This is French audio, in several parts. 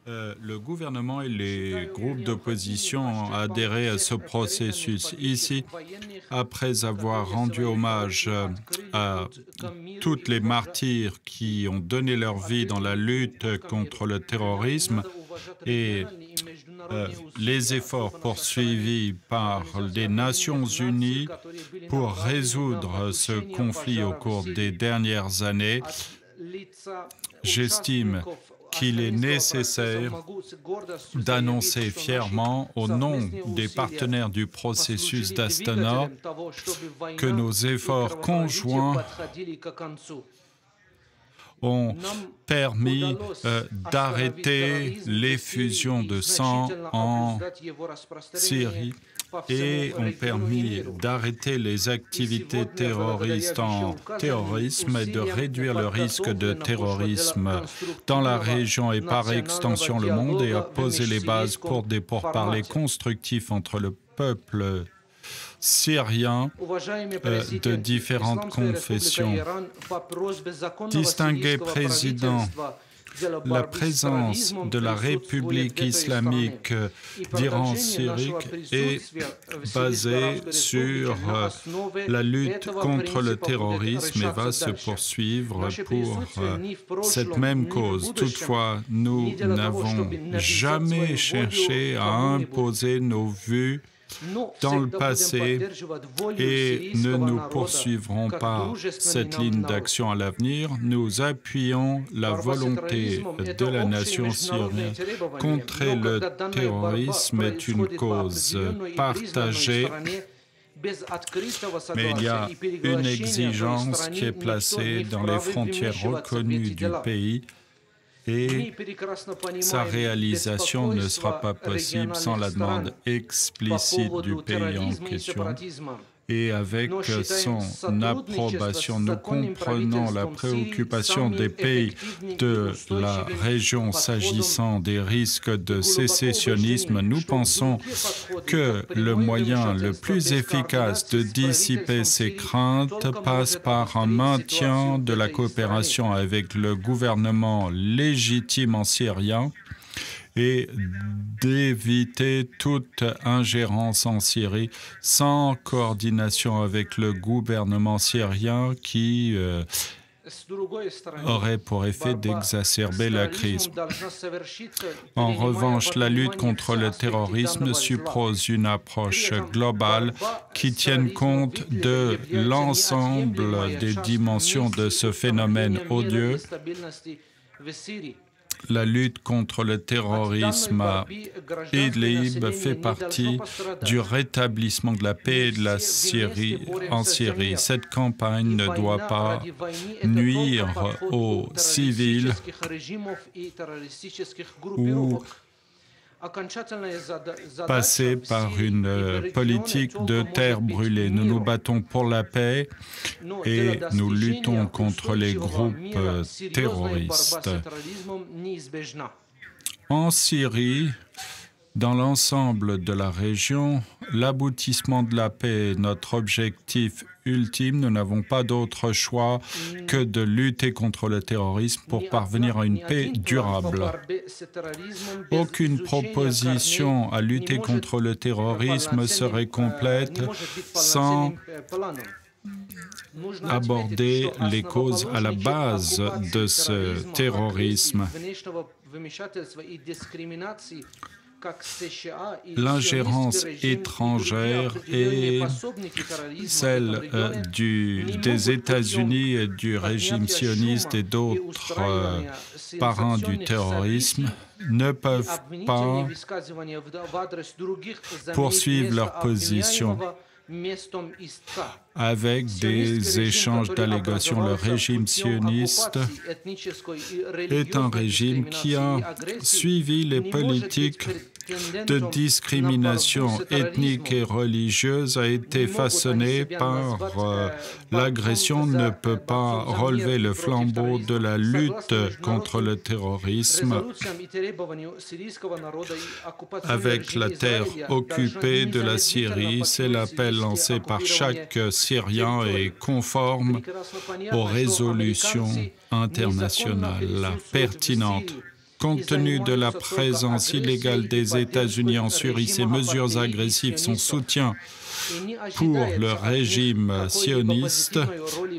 Le gouvernement et les groupes d'opposition ont adhéré à ce processus. Ici, après avoir rendu hommage à toutes les martyrs qui ont donné leur vie dans la lutte contre le terrorisme et les efforts poursuivis par les Nations Unies pour résoudre ce conflit au cours des dernières années, j'estime qu'il est nécessaire d'annoncer fièrement, au nom des partenaires du processus d'Astana, que nos efforts conjoints ont permis d'arrêter l'effusion de sang en Syrie et ont permis d'arrêter les activités terroristes en terrorisme et de réduire le risque de terrorisme dans la région et par extension le monde et à poser les bases pour des pourparlers constructifs entre le peuple syrien de différentes confessions. Distingué président, la présence de la République islamique d'Iran syrique est basée sur la lutte contre le terrorisme et va se poursuivre pour cette même cause. Toutefois, nous n'avons jamais cherché à imposer nos vues dans le passé et ne nous poursuivrons pas cette ligne d'action à l'avenir. Nous appuyons la volonté de la nation syrienne. Contrer le terrorisme est une cause partagée, mais il y a une exigence qui est placée dans les frontières reconnues du pays et sa réalisation ne sera pas possible sans la demande explicite du pays en question. Et avec son approbation, nous comprenons la préoccupation des pays de la région s'agissant des risques de sécessionnisme. Nous pensons que le moyen le plus efficace de dissiper ces craintes passe par un maintien de la coopération avec le gouvernement légitime en syrien et d'éviter toute ingérence en Syrie sans coordination avec le gouvernement syrien qui aurait pour effet d'exacerber la crise. En revanche, la lutte contre le terrorisme suppose une approche globale qui tienne compte de l'ensemble des dimensions de ce phénomène odieux. La lutte contre le terrorisme à Idlib fait partie du rétablissement de la paix et de la Syrie en Syrie. Cette campagne ne doit pas nuire aux civils ou passer par une politique de terre brûlée. Nous nous battons pour la paix et nous luttons contre les groupes terroristes. En Syrie, dans l'ensemble de la région, l'aboutissement de la paix est notre objectif ultime. Nous n'avons pas d'autre choix que de lutter contre le terrorisme pour parvenir à une paix durable. Aucune proposition à lutter contre le terrorisme serait complète sans aborder les causes à la base de ce terrorisme. L'ingérence étrangère et celle des États-Unis et du régime sioniste et d'autres parrains du terrorisme ne peuvent pas poursuivre leur position avec des échanges d'allégations. Le régime sioniste est un régime qui a suivi les politiques de discrimination ethnique et religieuse, a été façonné par l'agression, ne peut pas relever le flambeau de la lutte contre le terrorisme avec la terre occupée de la Syrie. C'est l'appel lancé par chaque Syrien et conforme aux résolutions internationales pertinentes. Compte tenu de la présence illégale des États-Unis en Syrie, ces mesures agressives, son soutien pour le régime sioniste,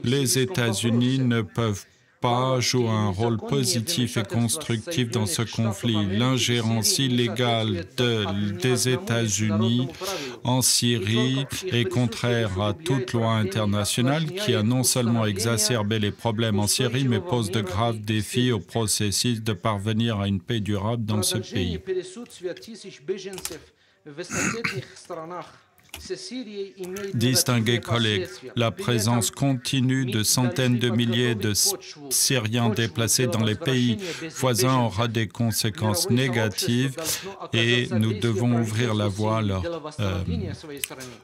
les États-Unis ne peuvent pas jouer un rôle positif et constructif dans ce conflit. L'ingérence illégale des États-Unis en Syrie est contraire à toute loi internationale qui a non seulement exacerbé les problèmes en Syrie, mais pose de graves défis au processus de parvenir à une paix durable dans ce pays. Distingués collègues, la présence continue de centaines de milliers de Syriens déplacés dans les pays voisins aura des conséquences négatives et nous devons ouvrir la voie à leur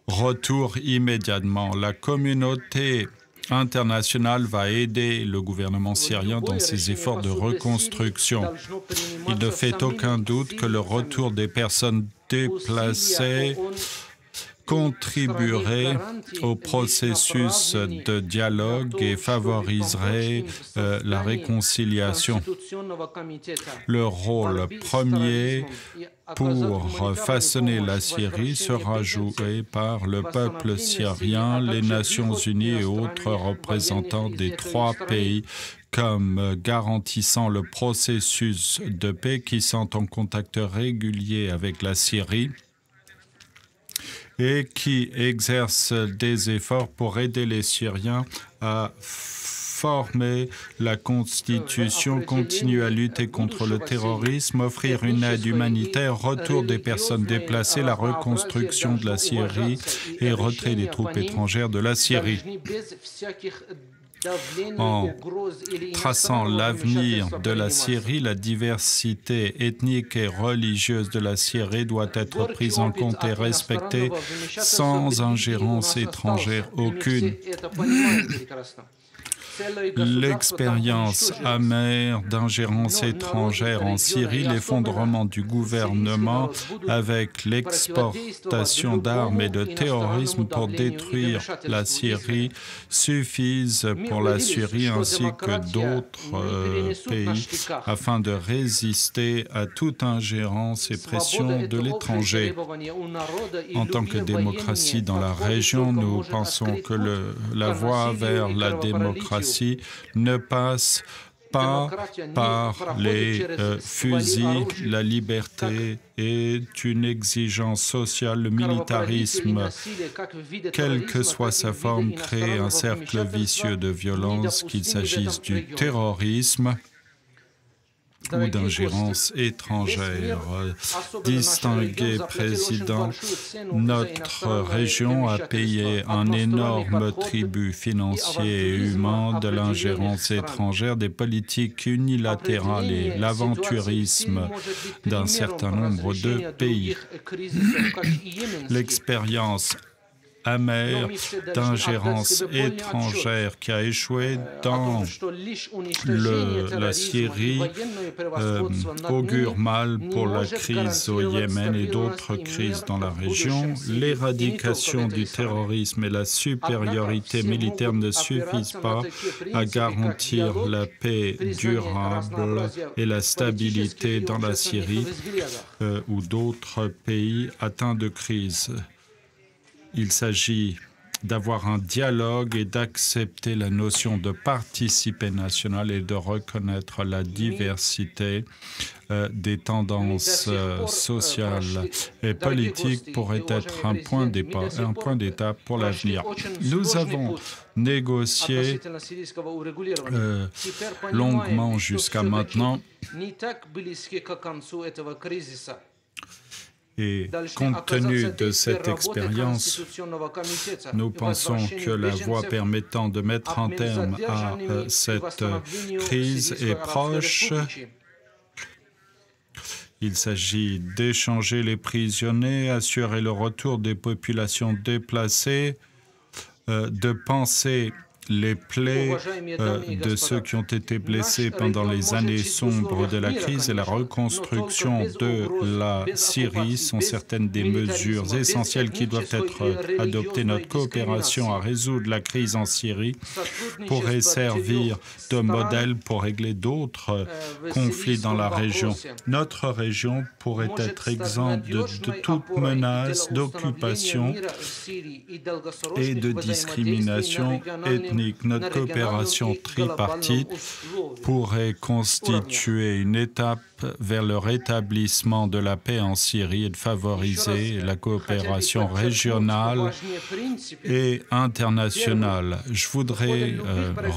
retour immédiatement. La communauté internationale va aider le gouvernement syrien dans ses efforts de reconstruction. Il ne fait aucun doute que le retour des personnes déplacées contribuerait au processus de dialogue et favoriserait la réconciliation. Le rôle premier pour façonner la Syrie sera joué par le peuple syrien, les Nations unies et autres représentants des trois pays comme garantissant le processus de paix qui sont en contact régulier avec la Syrie et qui exercent des efforts pour aider les Syriens à former la Constitution, continuer à lutter contre le terrorisme, offrir une aide humanitaire, retour des personnes déplacées, la reconstruction de la Syrie et retrait des troupes étrangères de la Syrie. En traçant l'avenir de la Syrie, la diversité ethnique et religieuse de la Syrie doit être prise en compte et respectée sans ingérence étrangère aucune. L'expérience amère d'ingérence étrangère en Syrie, l'effondrement du gouvernement avec l'exportation d'armes et de terrorisme pour détruire la Syrie suffisent pour la Syrie ainsi que d'autres pays afin de résister à toute ingérence et pression de l'étranger. En tant que démocratie dans la région, nous pensons que la voie vers la démocratie ne passe pas par les fusils. La liberté est une exigence sociale. Le militarisme, quelle que soit sa forme, crée un cercle vicieux de violence, qu'il s'agisse du terrorisme ou d'ingérence étrangère. Distingué président, notre région a payé un énorme tribut financier et humain de l'ingérence étrangère, des politiques unilatérales et l'aventurisme d'un certain nombre de pays. L'expérience amère d'ingérence étrangère qui a échoué dans la Syrie augure mal pour la crise au Yémen et d'autres crises dans la région. L'éradication du terrorisme et la supériorité militaire ne suffisent pas à garantir la paix durable et la stabilité dans la Syrie ou d'autres pays atteints de crise. Il s'agit d'avoir un dialogue et d'accepter la notion de participation nationale et de reconnaître la diversité des tendances sociales et politiques pourrait être un point d'étape pour l'avenir. Nous avons négocié longuement jusqu'à maintenant. Et compte tenu de cette expérience, nous pensons que la voie permettant de mettre un terme à cette crise est proche. Il s'agit d'échanger les prisonniers, assurer le retour des populations déplacées, de penser les plaies de ceux qui ont été blessés pendant les années sombres de la crise et la reconstruction de la Syrie sont certaines des mesures essentielles qui doivent être adoptées. Notre coopération à résoudre la crise en Syrie pourrait servir de modèle pour régler d'autres conflits dans la région. Notre région pourrait être exempte de toute menace d'occupation et de discrimination ethnique. Notre coopération tripartite pourrait constituer une étape vers le rétablissement de la paix en Syrie et de favoriser la coopération régionale et internationale. Je voudrais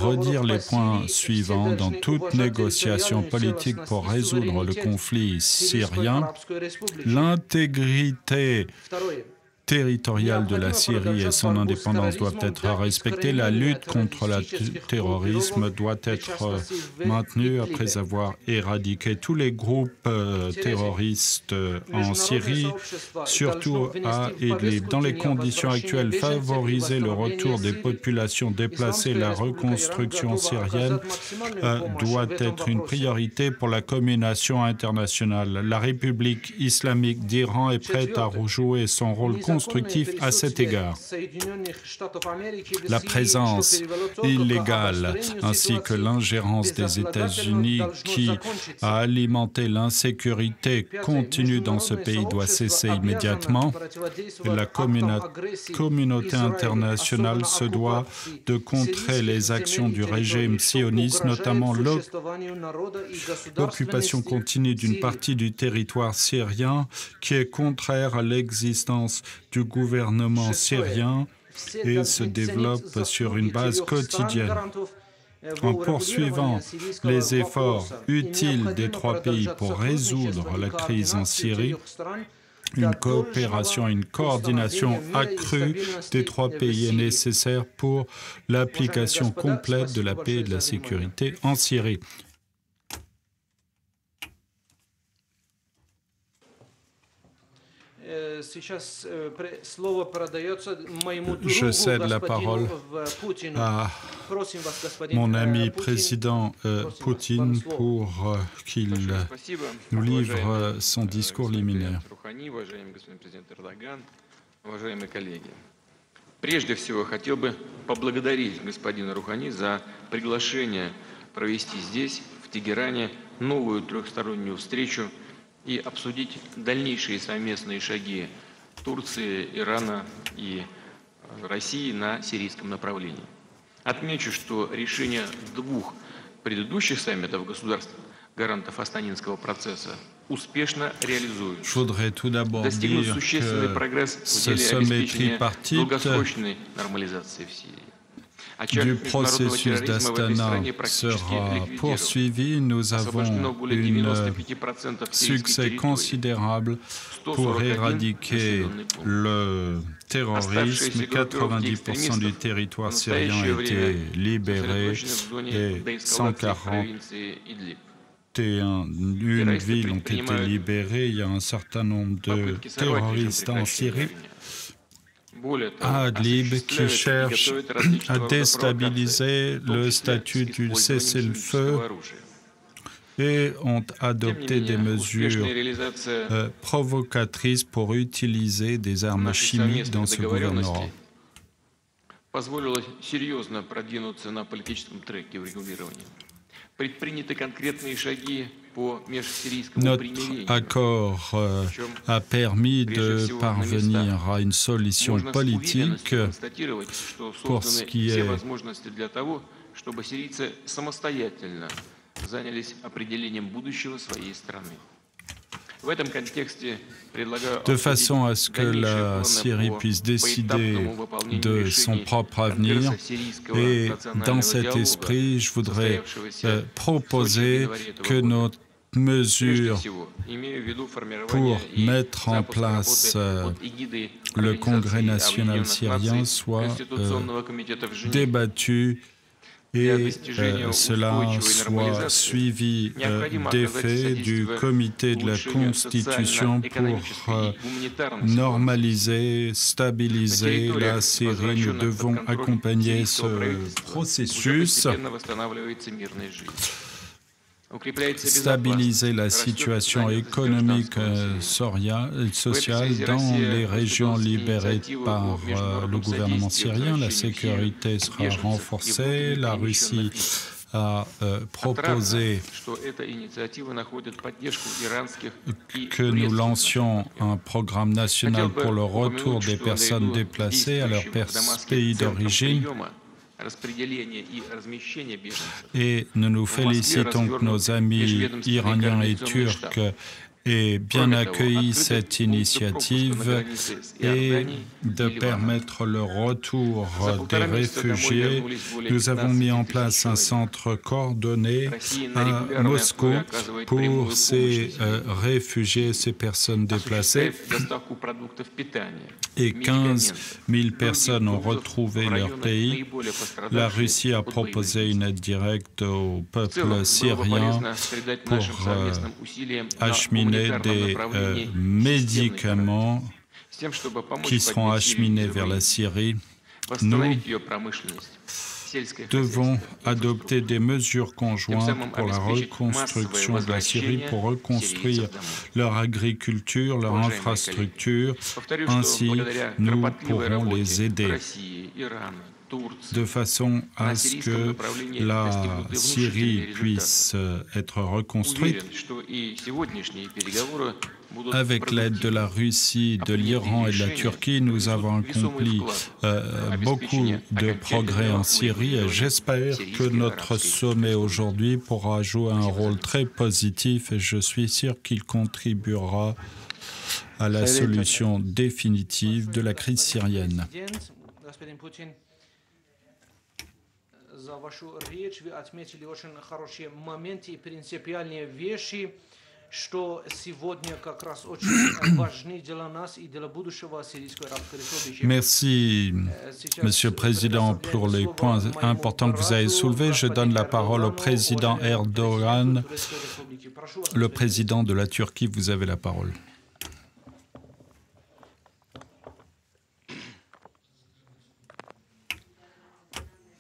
redire les points suivants. Dans toute négociation politique pour résoudre le conflit syrien, l'intégrité territoriale de la Syrie et son indépendance doivent être respectées. La lutte contre le terrorisme doit être maintenue après avoir éradiqué tous les groupes terroristes en Syrie, surtout à Idlib. Dans les conditions actuelles, favoriser le retour des populations déplacées, la reconstruction syrienne doit être une priorité pour la communauté internationale. La République islamique d'Iran est prête à jouer son rôle constructif à cet égard. La présence illégale ainsi que l'ingérence des États-Unis qui a alimenté l'insécurité continue dans ce pays doit cesser immédiatement. La communauté internationale se doit de contrer les actions du régime sioniste, notamment l'occupation continue d'une partie du territoire syrien qui est contraire à l'existence du gouvernement syrien et se développe sur une base quotidienne. En poursuivant les efforts utiles des trois pays pour résoudre la crise en Syrie, une coopération et une coordination accrue des trois pays est nécessaire pour l'application complète de la paix et de la sécurité en Syrie. Je cède la parole à mon ami président Poutine pour qu'il nous livre son discours liminaire. Прежде всего, хотел бы поблагодарить господина Рухани за приглашение провести здесь, в Тегеране, новую трехстороннюю встречу и обсудить дальнейшие совместные шаги Турции, Ирана и России на сирийском направлении. Отмечу, что решение двух предыдущих саммитов государств, гарантов Астанинского процесса, успешно реализуются. Достигнут существенный прогресс в деле обеспечения долгосрочной нормализации в Сирии. Du processus d'Astana sera poursuivi. Nous avons un succès considérable pour éradiquer le terrorisme. 90% du territoire syrien a été libéré et 141 villes ont été libérées. Il y a un certain nombre de terroristes en Syrie. À Idlib qui cherche à déstabiliser le statut du cessez-le-feu et ont adopté des mesures provocatrices pour utiliser des armes chimiques dans ce gouvernement. Notre accord a permis de parvenir à une solution politique pour ce qui est de façon à ce que la Syrie puisse décider de son propre avenir. Et dans cet esprit, je voudrais proposer que notre mesure pour mettre en place le Congrès national syrien soit débattue et cela soit suivi d'effet du comité de la Constitution pour normaliser, stabiliser la Syrie. Nous devons accompagner ce processus, stabiliser la situation économique et sociale dans les régions libérées par le gouvernement syrien. La sécurité sera renforcée. La Russie a proposé que nous lancions un programme national pour le retour des personnes déplacées à leur pays d'origine. Et nous nous félicitons que nos amis iraniens et turcs aient bien accueilli cette initiative et de permettre le retour des réfugiés. Nous avons mis en place un centre coordonné à Moscou pour ces réfugiés, ces personnes déplacées. Et 15 000 personnes ont retrouvé leur pays. La Russie a proposé une aide directe au peuple syrien pour acheminer des médicaments qui seront acheminés vers la Syrie. Nous devons adopter des mesures conjointes pour la reconstruction de la Syrie, pour reconstruire leur agriculture, leur infrastructure. Ainsi, nous pourrons les aider de façon à ce que la Syrie puisse être reconstruite. Avec l'aide de la Russie, de l'Iran et de la Turquie, nous avons accompli beaucoup de progrès en Syrie et j'espère que notre sommet aujourd'hui pourra jouer un rôle très positif et je suis sûr qu'il contribuera à la solution définitive de la crise syrienne. За вашу речь. Вы отметили очень хорошие моменты и принципиальные вещи, что сегодня как раз очень важны для нас и для будущего Сирийской Арабской Республики. Merci, Monsieur le Président, pour les points importants que vous avez soulevés. Je donne la parole au président Erdogan. Le président de la Turquie, vous avez la parole.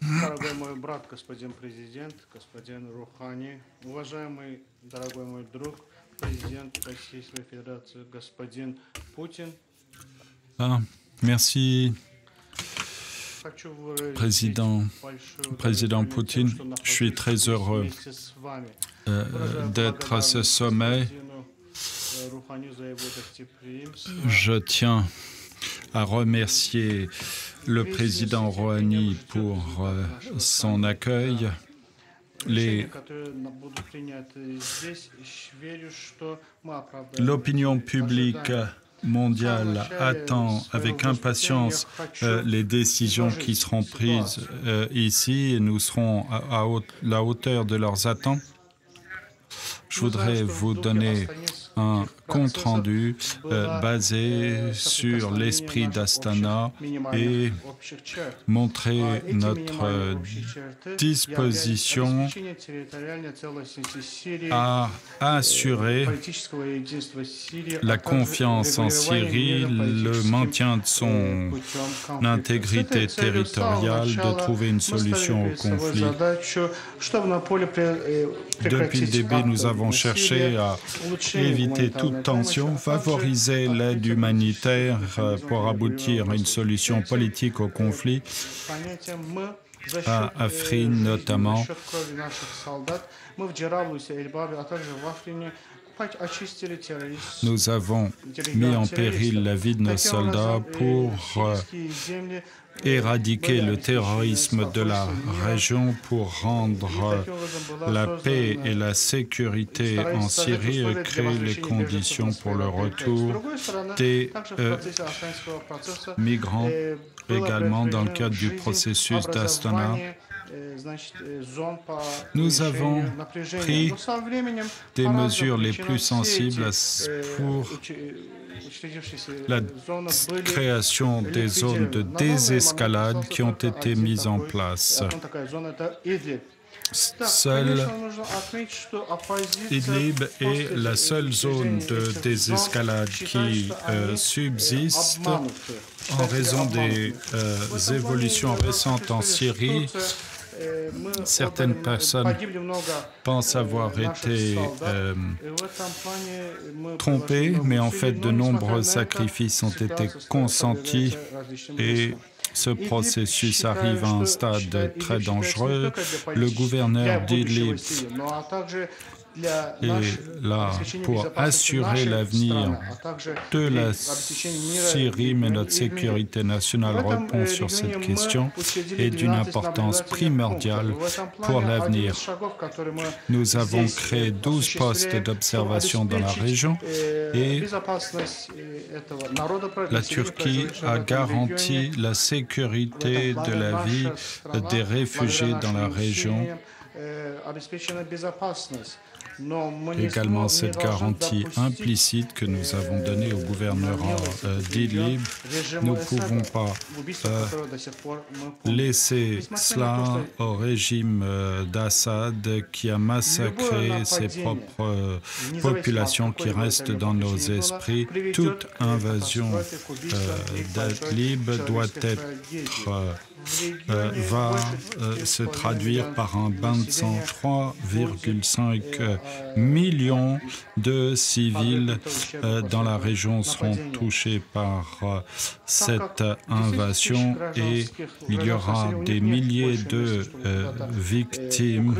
Дорогой мой брат, господин президент, господин Рухани, уважаемый, дорогой мой друг, президент Российской Федерации, господин Путин. Merci, Président Poutine. Je suis très heureux d'être à ce sommet. Je tiens à remercier le président Rouhani pour son accueil. L'opinion publique mondiale attend avec impatience les décisions qui seront prises ici et nous serons à la hauteur de leurs attentes. Je voudrais vous donner un compte-rendu basé sur l'esprit d'Astana et montrer notre disposition à assurer la confiance en Syrie, le maintien de son intégrité territoriale, de trouver une solution au conflit. Depuis le début, nous avons cherché à éviter toute tension, favoriser l'aide humanitaire pour aboutir à une solution politique au conflit, à Afrin notamment. Nous avons mis en péril la vie de nos soldats pour éradiquer le terrorisme de la région, pour rendre la paix et la sécurité en Syrie et créer les conditions pour le retour des migrants également dans le cadre du processus d'Astana. Nous avons pris des mesures les plus sensibles pour la création des zones de désescalade qui ont été mises en place. Seul Idlib est la seule zone de désescalade qui subsiste en raison des évolutions récentes en Syrie. Certaines personnes pensent avoir été trompées, mais en fait de nombreux sacrifices ont été consentis et ce processus arrive à un stade très dangereux. Le gouverneur d'Idlib est là pour assurer l'avenir de la Syrie, mais notre sécurité nationale répond sur cette question est d'une importance primordiale pour l'avenir. Nous avons créé 12 postes d'observation dans la région et la Turquie a garanti la sécurité de la vie des réfugiés dans la région. Également cette garantie implicite que nous avons donnée au gouverneur d'Idlib. Nous ne pouvons pas laisser cela au régime d'Assad qui a massacré ses propres populations qui restent dans nos esprits. Toute invasion d'Idlib doit être va se traduire par un bain de sang. 3,5 millions de civils dans la région seront touchés par cette invasion et il y aura des milliers de victimes.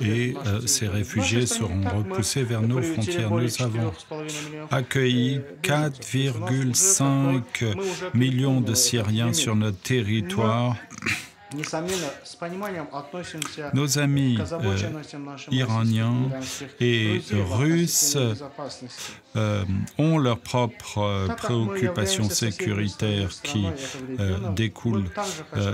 Et ces réfugiés seront repoussés vers nos frontières. Nous avons accueilli 4,5 millions de Syriens sur notre territoire. Nos amis iraniens et russes ont leurs propres préoccupations sécuritaires qui découlent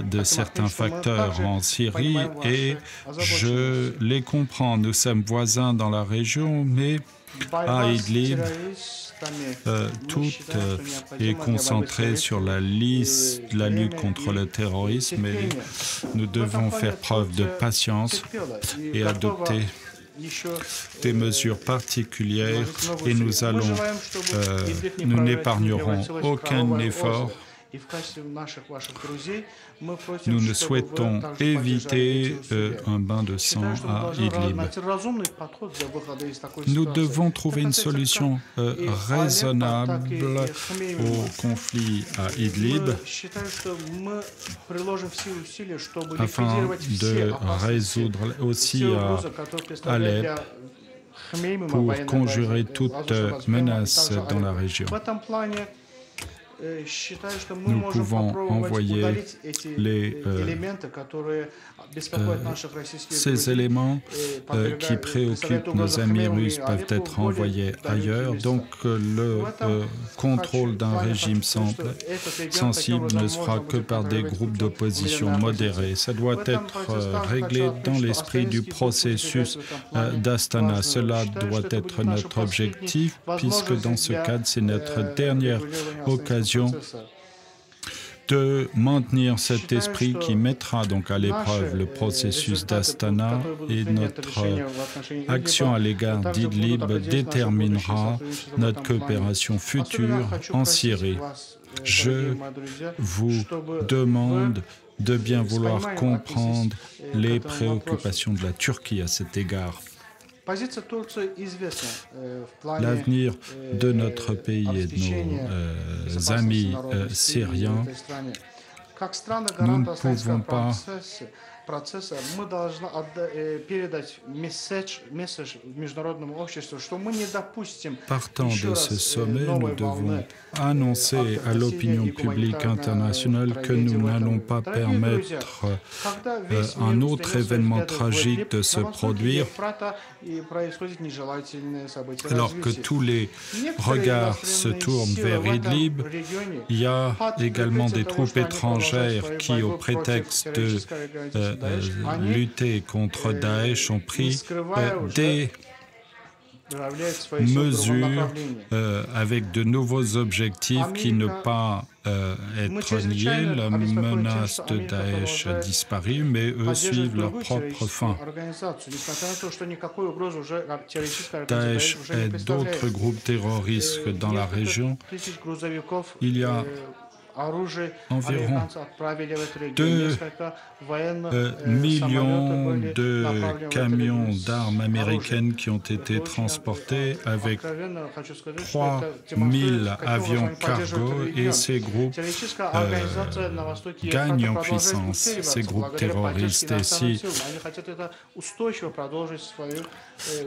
de certains facteurs en Syrie et je les comprends. Nous sommes voisins dans la région, mais à Idlib, tout est concentré sur la lutte contre le terrorisme et nous devons faire preuve de patience et adopter des mesures particulières et nous n'épargnerons aucun effort. Nous ne souhaitons éviter un bain de sang à Idlib. Nous devons trouver une solution raisonnable au conflit à Idlib afin de résoudre aussi à Alep pour conjurer toute menace dans la région. Nous pouvons envoyer ces éléments qui préoccupent nos amis russes peuvent être envoyés ailleurs. Donc le contrôle d'un régime sensible ne se fera que par des groupes d'opposition modérés. Ça doit être réglé dans l'esprit du processus d'Astana. Cela doit être notre objectif puisque dans ce cadre, c'est notre dernière occasion de maintenir cet esprit qui mettra donc à l'épreuve le processus d'Astana et notre action à l'égard d'Idlib déterminera notre coopération future en Syrie. Je vous demande de bien vouloir comprendre les préoccupations de la Turquie à cet égard. L'avenir de notre pays et de nos amis syriens, nous ne pouvons pas partant de ce sommet, nous devons annoncer à l'opinion publique internationale que nous n'allons pas permettre un autre événement tragique de se produire alors que tous les regards se tournent vers Idlib. Il y a également des troupes étrangères qui, au prétexte de lutter contre Daesh, ont pris des mesures avec de nouveaux objectifs qui ne pas être niés. La menace de Daesh a disparu, mais eux suivent leur propre fin. Daesh aide d'autres groupes terroristes dans la région. Il y a environ 2 millions de camions d'armes américaines qui ont été transportés avec 3000 avions cargo et ces groupes gagnent en puissance, ces groupes terroristes. Et si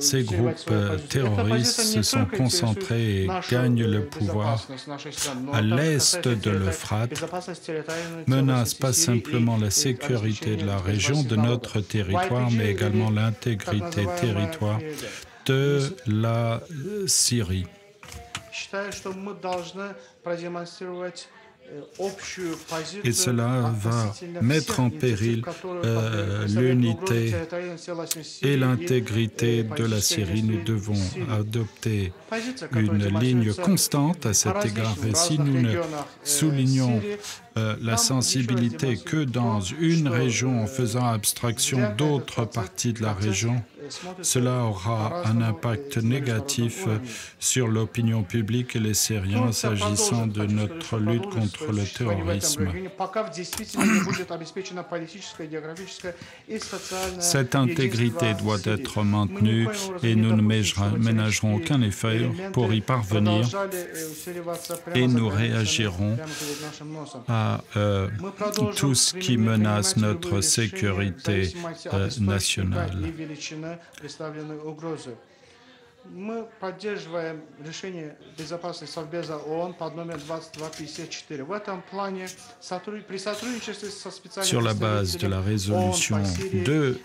ces groupes terroristes se sont concentrés et gagnent le pouvoir à l'est de l'Euphrate, menacent pas simplement la sécurité de la région, de notre territoire, mais également l'intégrité territoriale de la Syrie. Et cela va mettre en péril l'unité et l'intégrité de la Syrie. Nous devons adopter une ligne constante à cet égard. Et si nous ne soulignons la sensibilité que dans une région en faisant abstraction d'autres parties de la région, cela aura un impact négatif sur l'opinion publique et les Syriens s'agissant de notre lutte contre le terrorisme. Cette intégrité doit être maintenue et nous ne ménagerons aucun effort pour y parvenir et nous réagirons à tout ce qui menace notre sécurité nationale. Мы поддерживаем решение безопасности Совбеза ООН под номер 2254. В этом плане при сотрудничестве со специальными Sur la base de la résolution de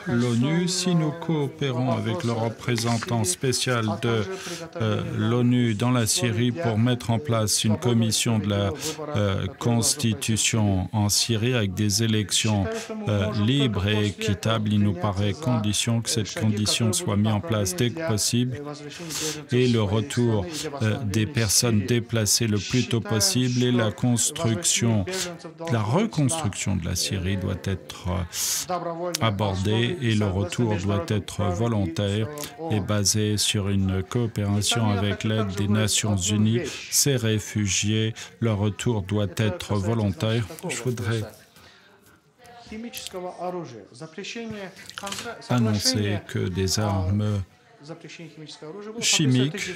l'ONU, si nous coopérons avec le représentant spécial de l'ONU dans la Syrie pour mettre en place une commission de la constitution en Syrie avec des élections libres et équitables, il nous paraît condition que cette condition soit mise en place dès que possible et le retour des personnes déplacées le plus tôt possible et la reconstruction de la Syrie doit être abordée et le retour doit être volontaire et basé sur une coopération avec l'aide des Nations Unies. Ces réfugiés, leur retour doit être volontaire. Je voudrais annoncer que des armes chimiques,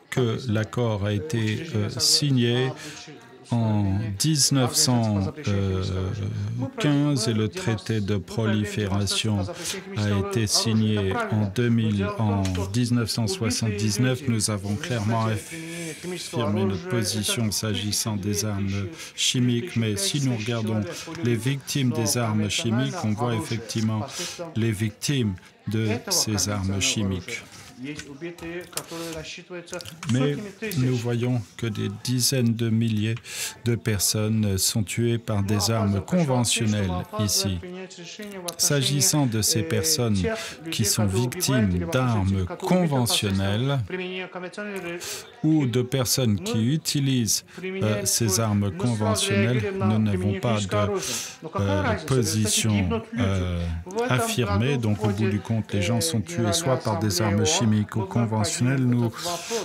que l'accord a été signé en 1915 et le traité de prolifération a été signé en 1979. Nous avons clairement affirmé notre position s'agissant des armes chimiques, mais si nous regardons les victimes des armes chimiques, on voit effectivement les victimes de ces armes chimiques. Mais nous voyons que des dizaines de milliers de personnes sont tuées par des armes conventionnelles ici. S'agissant de ces personnes qui sont victimes d'armes conventionnelles ou de personnes qui utilisent ces armes conventionnelles, nous n'avons pas de position affirmée. Donc, au bout du compte, les gens sont tués soit par des armes chimiques ou conventionnelles. Nous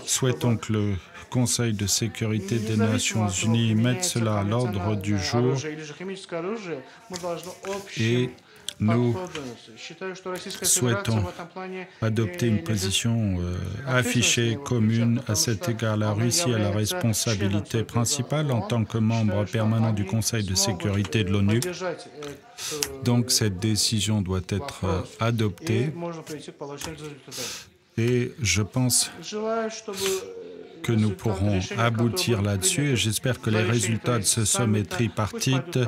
souhaitons que le Conseil de sécurité des Nations Unies mette cela à l'ordre du jour et nous souhaitons adopter une position affichée commune à cet égard. La Russie a la responsabilité principale en tant que membre permanent du Conseil de sécurité de l'ONU. Donc cette décision doit être adoptée et je pense que nous pourrons aboutir là-dessus et j'espère que les résultats de ce sommet tripartite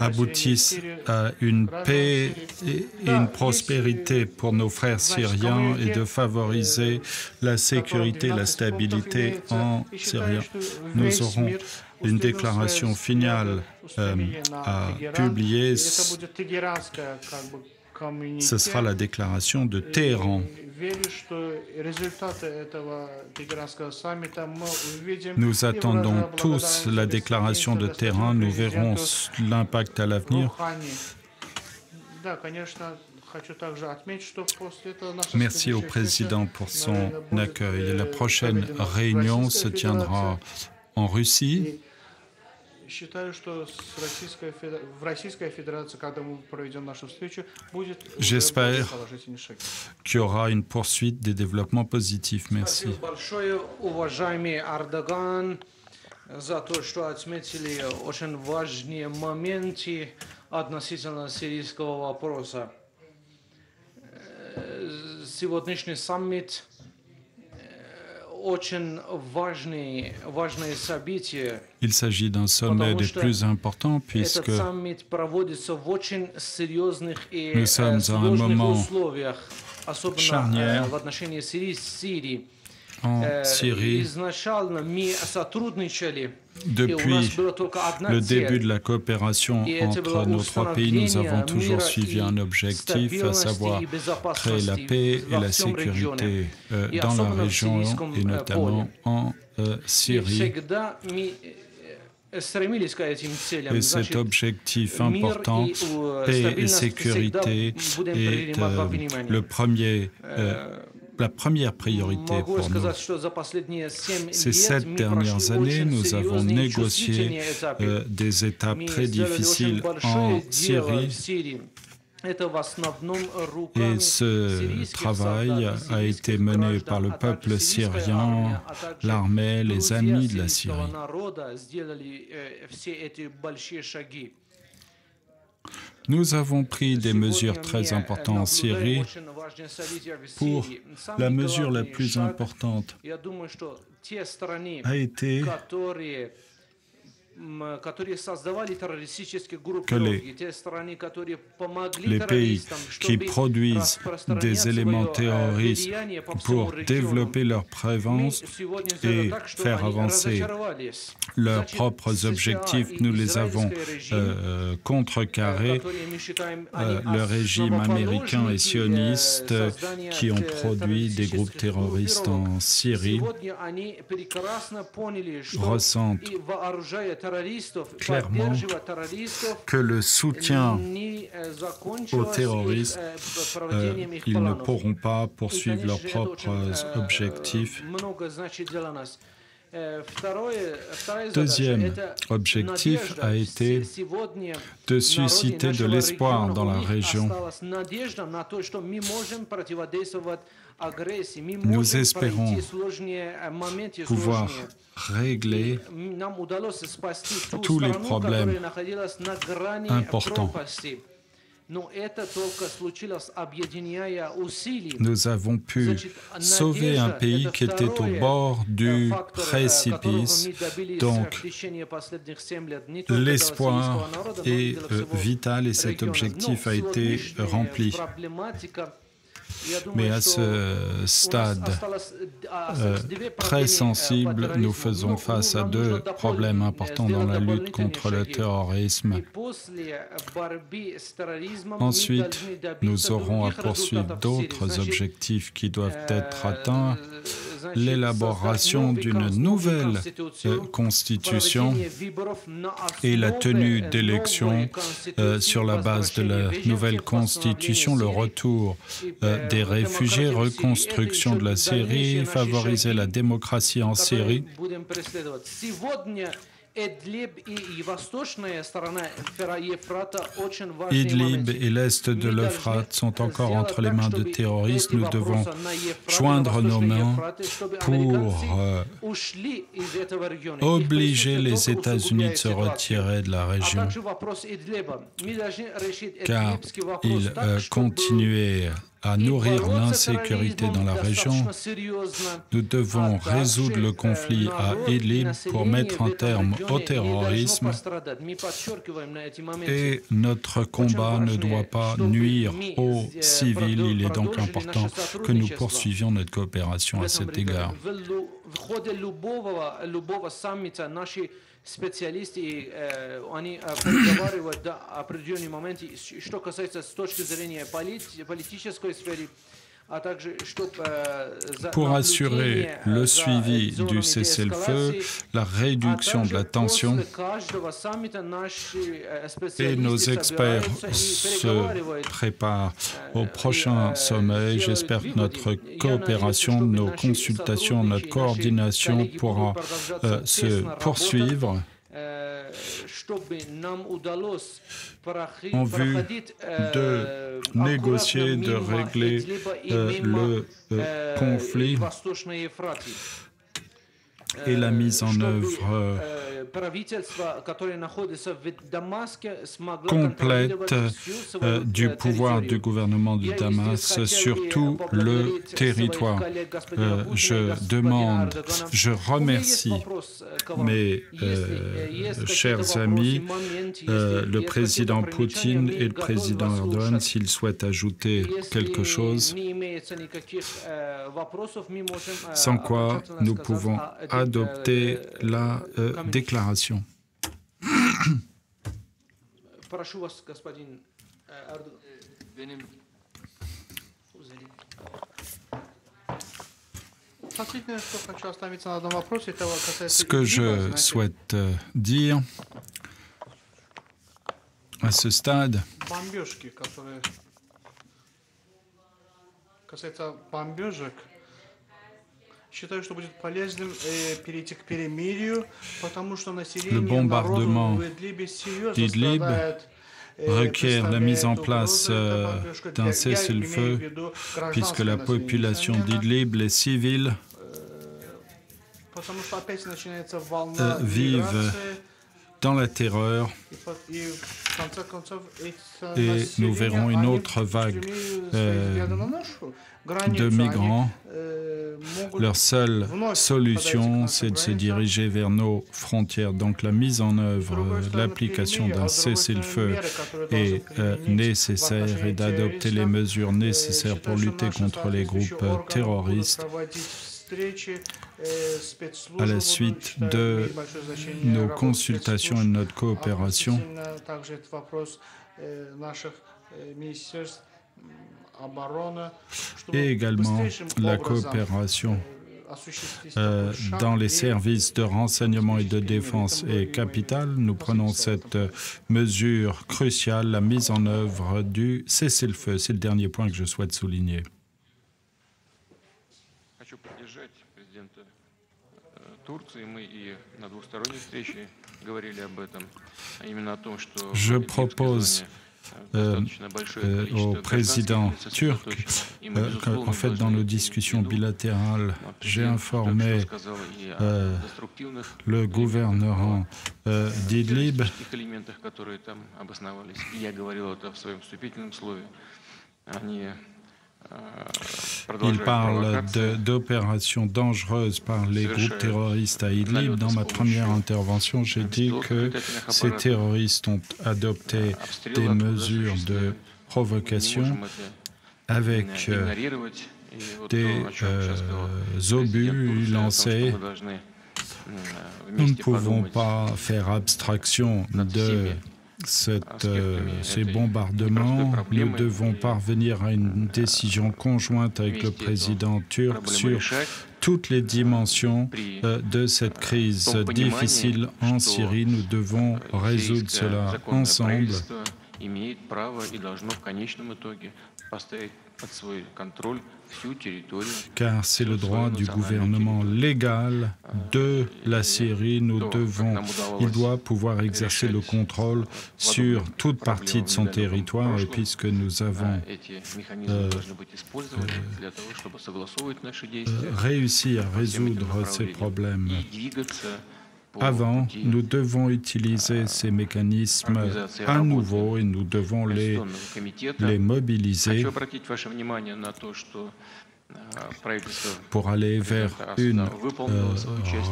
aboutissent à une paix et une prospérité pour nos frères syriens et de favoriser la sécurité et la stabilité en Syrie. Nous aurons une déclaration finale à publier Ce sera la déclaration de Téhéran. Nous attendons tous la déclaration de Téhéran, nous verrons l'impact à l'avenir. Merci au président pour son accueil. La prochaine réunion se tiendra en Russie. J'espère qu'il y aura une poursuite des développements positifs. Merci. За то, что отметили очень важные моменты относительно сирийского вопроса. Сегодняшний саммит очень важное событие. Il s'agit d'un sommet des plus importants puisque nous sommes à un moment charnière en Syrie. Depuis le début de la coopération entre nos trois pays, nous avons toujours suivi un objectif, à savoir créer la paix et la sécurité dans la région et notamment en Syrie. Et cet objectif important, paix et sécurité, est la première priorité pour nous. Ces 7 dernières années, nous avons négocié des étapes très difficiles en Syrie. Et ce travail a été mené par le peuple syrien, l'armée, les amis de la Syrie. Nous avons pris des mesures très importantes en Syrie. Pour la mesure la plus importante a été que les pays qui produisent des éléments terroristes pour développer leur présence et faire avancer leurs propres objectifs, nous les avons contrecarrés. Le régime américain et sioniste qui ont produit des groupes terroristes en Syrie ressentent clairement que le soutien aux terroristes, ils ne pourront pas poursuivre leurs propres objectifs. Deuxième objectif a été de susciter de l'espoir dans la région. Nous espérons pouvoir régler tous les problèmes importants. Nous avons pu sauver un pays qui était au bord du précipice. Donc, l'espoir est vital et cet objectif a été rempli. Mais à ce stade très sensible, nous faisons face à 2 problèmes importants dans la lutte contre le terrorisme. Ensuite, nous aurons à poursuivre d'autres objectifs qui doivent être atteints. L'élaboration d'une nouvelle constitution et la tenue d'élections sur la base de la nouvelle constitution, le retour des réfugiés, reconstruction de la Syrie, favoriser la démocratie en Syrie. Idlib et l'est de l'Euphrate sont encore entre les mains de terroristes. Nous devons joindre nos mains pour obliger les États-Unis de se retirer de la région, car ils continuaient à nourrir l'insécurité dans la région. Nous devons résoudre le conflit à Idlib pour mettre un terme au terrorisme et notre combat ne doit pas nuire aux civils. Il est donc important que nous poursuivions notre coopération à cet égard. специалисты, и они проговаривают до определенного момента, что касается с точки зрения политической сферы, а также, чтобы pour assurer le suivi du cessez-le-feu, la réduction de la tension. Et nos experts se préparent au prochain sommet. J'espère que notre coopération, nos consultations, notre coordination pourra se poursuivre en vue de négocier, de régler le conflit et la mise en œuvre complète du pouvoir du gouvernement de Damas sur tout le territoire. Je remercie mes chers amis, le président Poutine et le président Erdogan, s'ils souhaitent ajouter quelque chose, sans quoi nous pouvons adopter la déclaration. Ce que je souhaite dire à ce stade, le bombardement d'Idlib requiert la mise en place d'un cessez-le-feu, puisque la population d'Idlib, les civils, vivent dans la terreur et nous verrons une autre vague de migrants. Leur seule solution, c'est de se diriger vers nos frontières. Donc la mise en œuvre, l'application d'un cessez-le-feu est nécessaire et d'adopter les mesures nécessaires pour lutter contre les groupes terroristes. À la suite de nos consultations et de notre coopération, et également la coopération dans les services de renseignement et de défense est capitale. Nous prenons cette mesure cruciale, la mise en œuvre du cessez-le-feu. C'est le dernier point que je souhaite souligner. Je propose au président turc, en fait, dans nos discussions bilatérales, j'ai informé le gouverneur d'Idlib. Il parle d'opérations dangereuses par les groupes terroristes à Idlib. Dans ma première intervention, j'ai dit que ces terroristes ont adopté des mesures de provocation avec des obus lancés. Nous ne pouvons pas faire abstraction de ces bombardements. Nous devons parvenir à une décision conjointe avec le président turc sur toutes les dimensions de cette crise difficile en Syrie. Nous devons résoudre cela ensemble. Car c'est le droit du gouvernement légal de la Syrie. Il doit pouvoir exercer le contrôle sur toute partie de son territoire. Et puisque nous avons réussi à résoudre ces problèmes avant, nous devons utiliser ces mécanismes à nouveau et nous devons les mobiliser pour aller vers une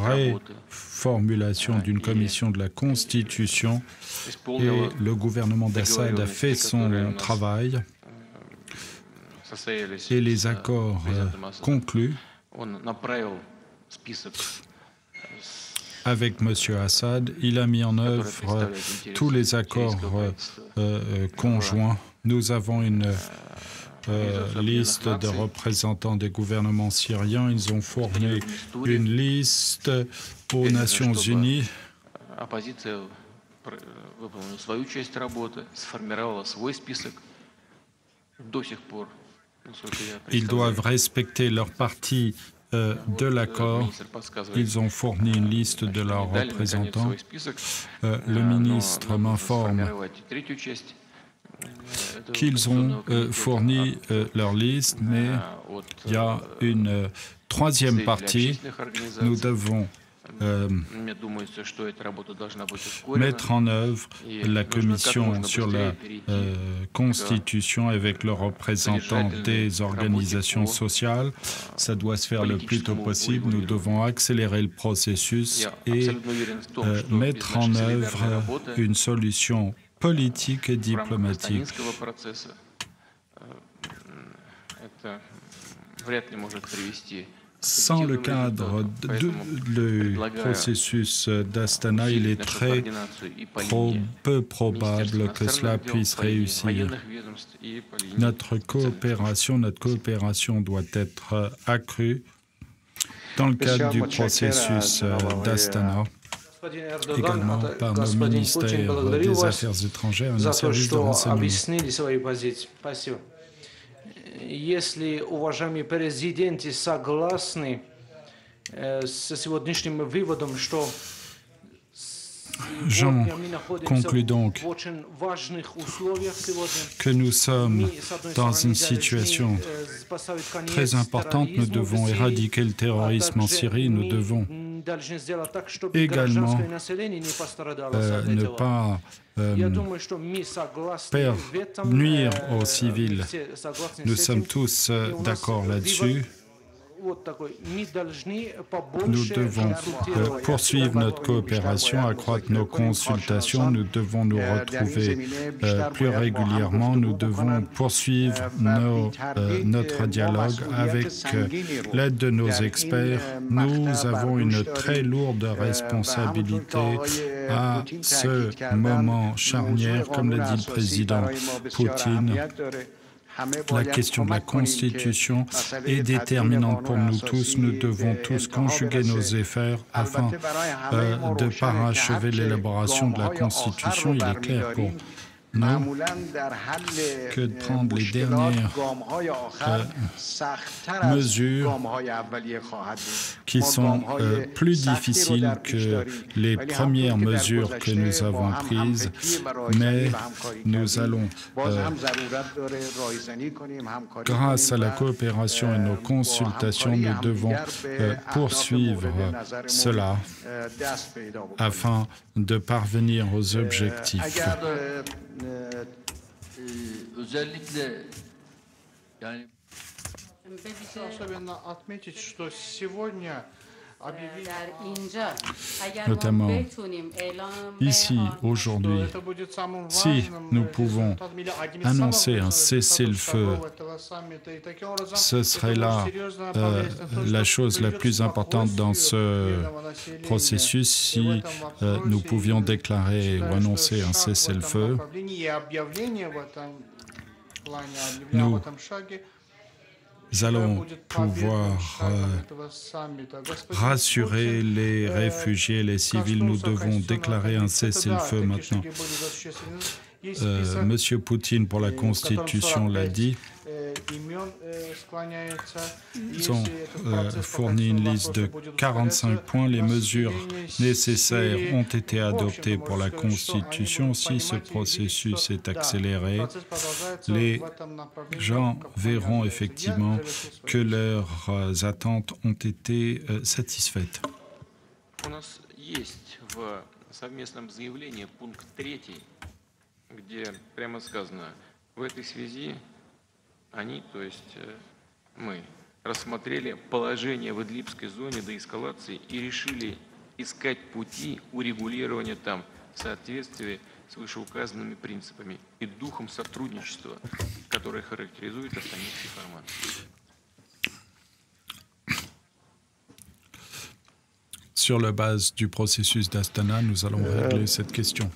réformulation d'une commission de la Constitution. Et le gouvernement d'Assad a fait son travail et les accords conclus avec M. Assad. Il a mis en œuvre tous les accords conjoints. Nous avons une liste de représentants des gouvernements syriens. Ils ont fourni une liste aux Nations Unies. Ils doivent respecter leur partie de l'accord. Ils ont fourni une liste de leurs représentants. Le ministre m'informe qu'ils ont fourni leur liste, mais il y a une troisième partie. Nous devons mettre en œuvre la commission sur la Constitution avec le représentant des organisations sociales. Ça doit se faire le plus tôt possible. Nous devons accélérer le processus et mettre en œuvre une solution politique et diplomatique. Sans le cadre du processus d'Astana, il est très peu probable que cela puisse réussir. Notre coopération doit être accrue dans le cadre du processus d'Astana, également par nos ministères des Affaires étrangères et nos services de renseignement. Если уважаемые президенты согласны с сегодняшним выводом, что J'en conclus donc que nous sommes dans une situation très importante. Nous devons éradiquer le terrorisme en Syrie. Nous devons également ne pas nuire aux civils. Nous sommes tous d'accord là-dessus. Nous devons poursuivre notre coopération, accroître nos consultations, nous devons nous retrouver plus régulièrement, nous devons poursuivre notre dialogue avec l'aide de nos experts. Nous avons une très lourde responsabilité à ce moment charnière, comme l'a dit le président Poutine. La question de la Constitution est déterminante pour nous tous. Nous devons tous conjuguer nos efforts afin de parachever l'élaboration de la Constitution. Il est clair pour nous que de prendre les dernières mesures qui sont plus difficiles que les premières mesures que nous avons prises, mais nous allons, grâce à la coopération et nos consultations, nous devons poursuivre cela afin de parvenir aux objectifs. Notamment ici, aujourd'hui, si nous pouvons annoncer un cessez-le-feu, ce serait là la chose la plus importante dans ce processus. Si nous pouvions déclarer ou annoncer un cessez-le-feu, nous allons pouvoir rassurer les réfugiés, les civils. Nous devons déclarer un cessez-le-feu maintenant. Monsieur Poutine, pour la Constitution, l'a dit. Ils ont fourni une liste de 45 points. Les mesures nécessaires ont été adoptées pour la Constitution. Si ce processus est accéléré, les gens verront effectivement que leurs attentes ont été satisfaites. Они, то есть мы, рассмотрели положение в Идлибской зоне до эскалации и решили искать пути урегулирования там в соответствии с вышеуказанными принципами и духом сотрудничества, который характеризует Астанинский формат. Sur la base du processus d'Astana, nous allons régler cette question.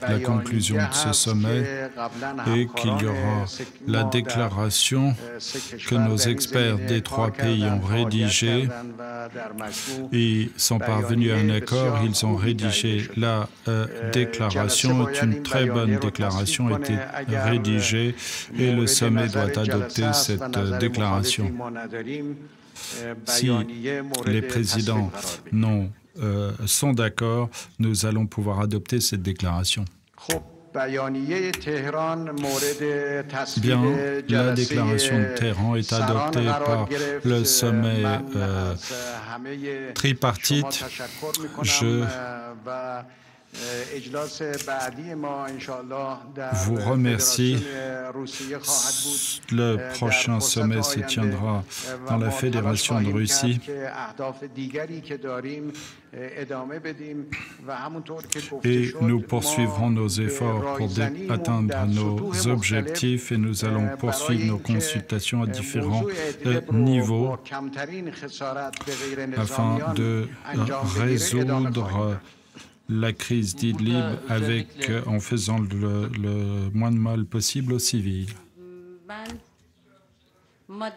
La conclusion de ce sommet est qu'il y aura la déclaration que nos experts des 3 pays ont rédigée et sont parvenus à un accord. Ils ont rédigé la déclaration. Une très bonne déclaration a été rédigée et le sommet doit adopter cette déclaration. Si les présidents sont d'accord, nous allons pouvoir adopter cette déclaration. Bien, la déclaration de Téhéran est adoptée par le sommet tripartite. Je vous remercie. Le prochain sommet se tiendra dans la Fédération de Russie. Et nous poursuivrons nos efforts pour atteindre nos objectifs et nous allons poursuivre nos consultations à différents niveaux afin de résoudre la crise d'Idlib en faisant le moins de mal possible aux civils. Le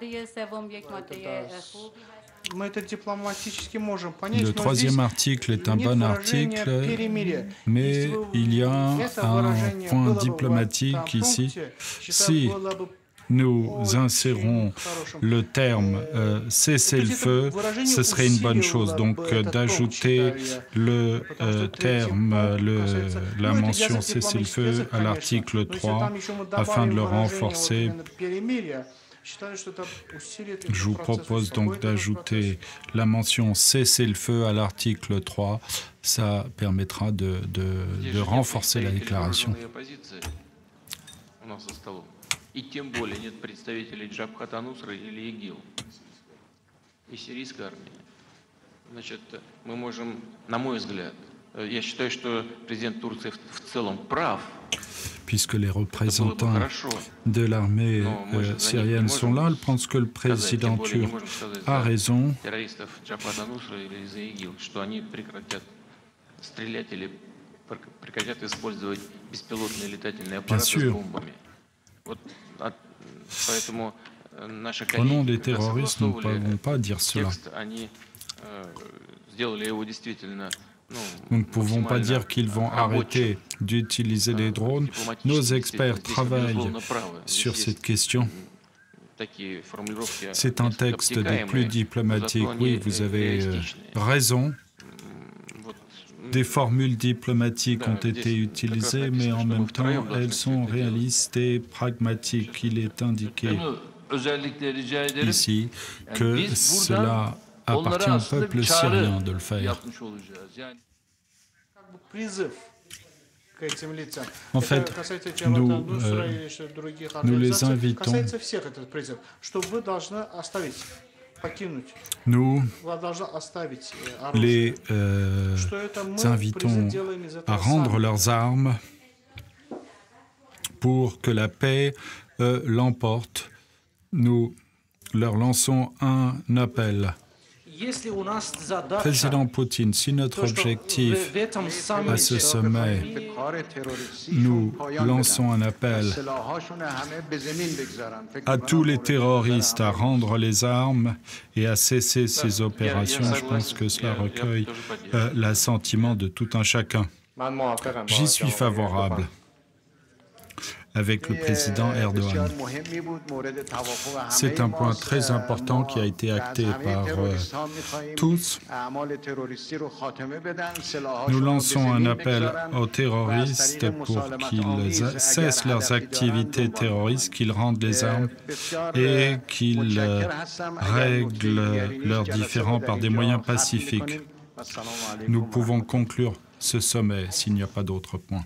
3e article est un bon article, mais il y a un point diplomatique ici. Si nous insérons le terme cessez-le-feu, ce serait une bonne chose. Donc d'ajouter le terme, la mention cessez-le-feu à l'article 3 afin de le renforcer. Je vous propose donc d'ajouter la mention cessez-le-feu à l'article 3. Ça permettra de renforcer la déclaration. И тем более нет представителей Джабхат ан-Нусра или ИГИЛ и сирийской армии. Значит, мы можем, на мой взгляд, я считаю, что президент Турции в целом прав. Puisque les représentants de l'armée syrienne sont là, je pense que le président turc a raison. Bien sûr. Au nom des terroristes, nous ne pouvons pas dire cela. Nous ne pouvons pas dire qu'ils vont arrêter d'utiliser des drones. Nos experts travaillent sur cette question. C'est un texte des plus diplomatiques. Oui, vous avez raison. Des formules diplomatiques ont été utilisées, mais en même temps, elles sont réalistes et pragmatiques. Il est indiqué ici que cela appartient au peuple syrien de le faire. En fait, nous les invitons. Nous les invitons à rendre leurs armes pour que la paix l'emporte. Nous leur lançons un appel. Président Poutine, si notre objectif à ce sommet, nous lançons un appel à tous les terroristes à rendre les armes et à cesser ces opérations, je pense que cela recueille l'assentiment de tout un chacun. J'y suis favorable avec le président Erdogan. C'est un point très important qui a été acté par tous. Nous lançons un appel aux terroristes pour qu'ils cessent leurs activités terroristes, qu'ils rendent les armes et qu'ils règlent leurs différends par des moyens pacifiques. Nous pouvons conclure ce sommet s'il n'y a pas d'autres points.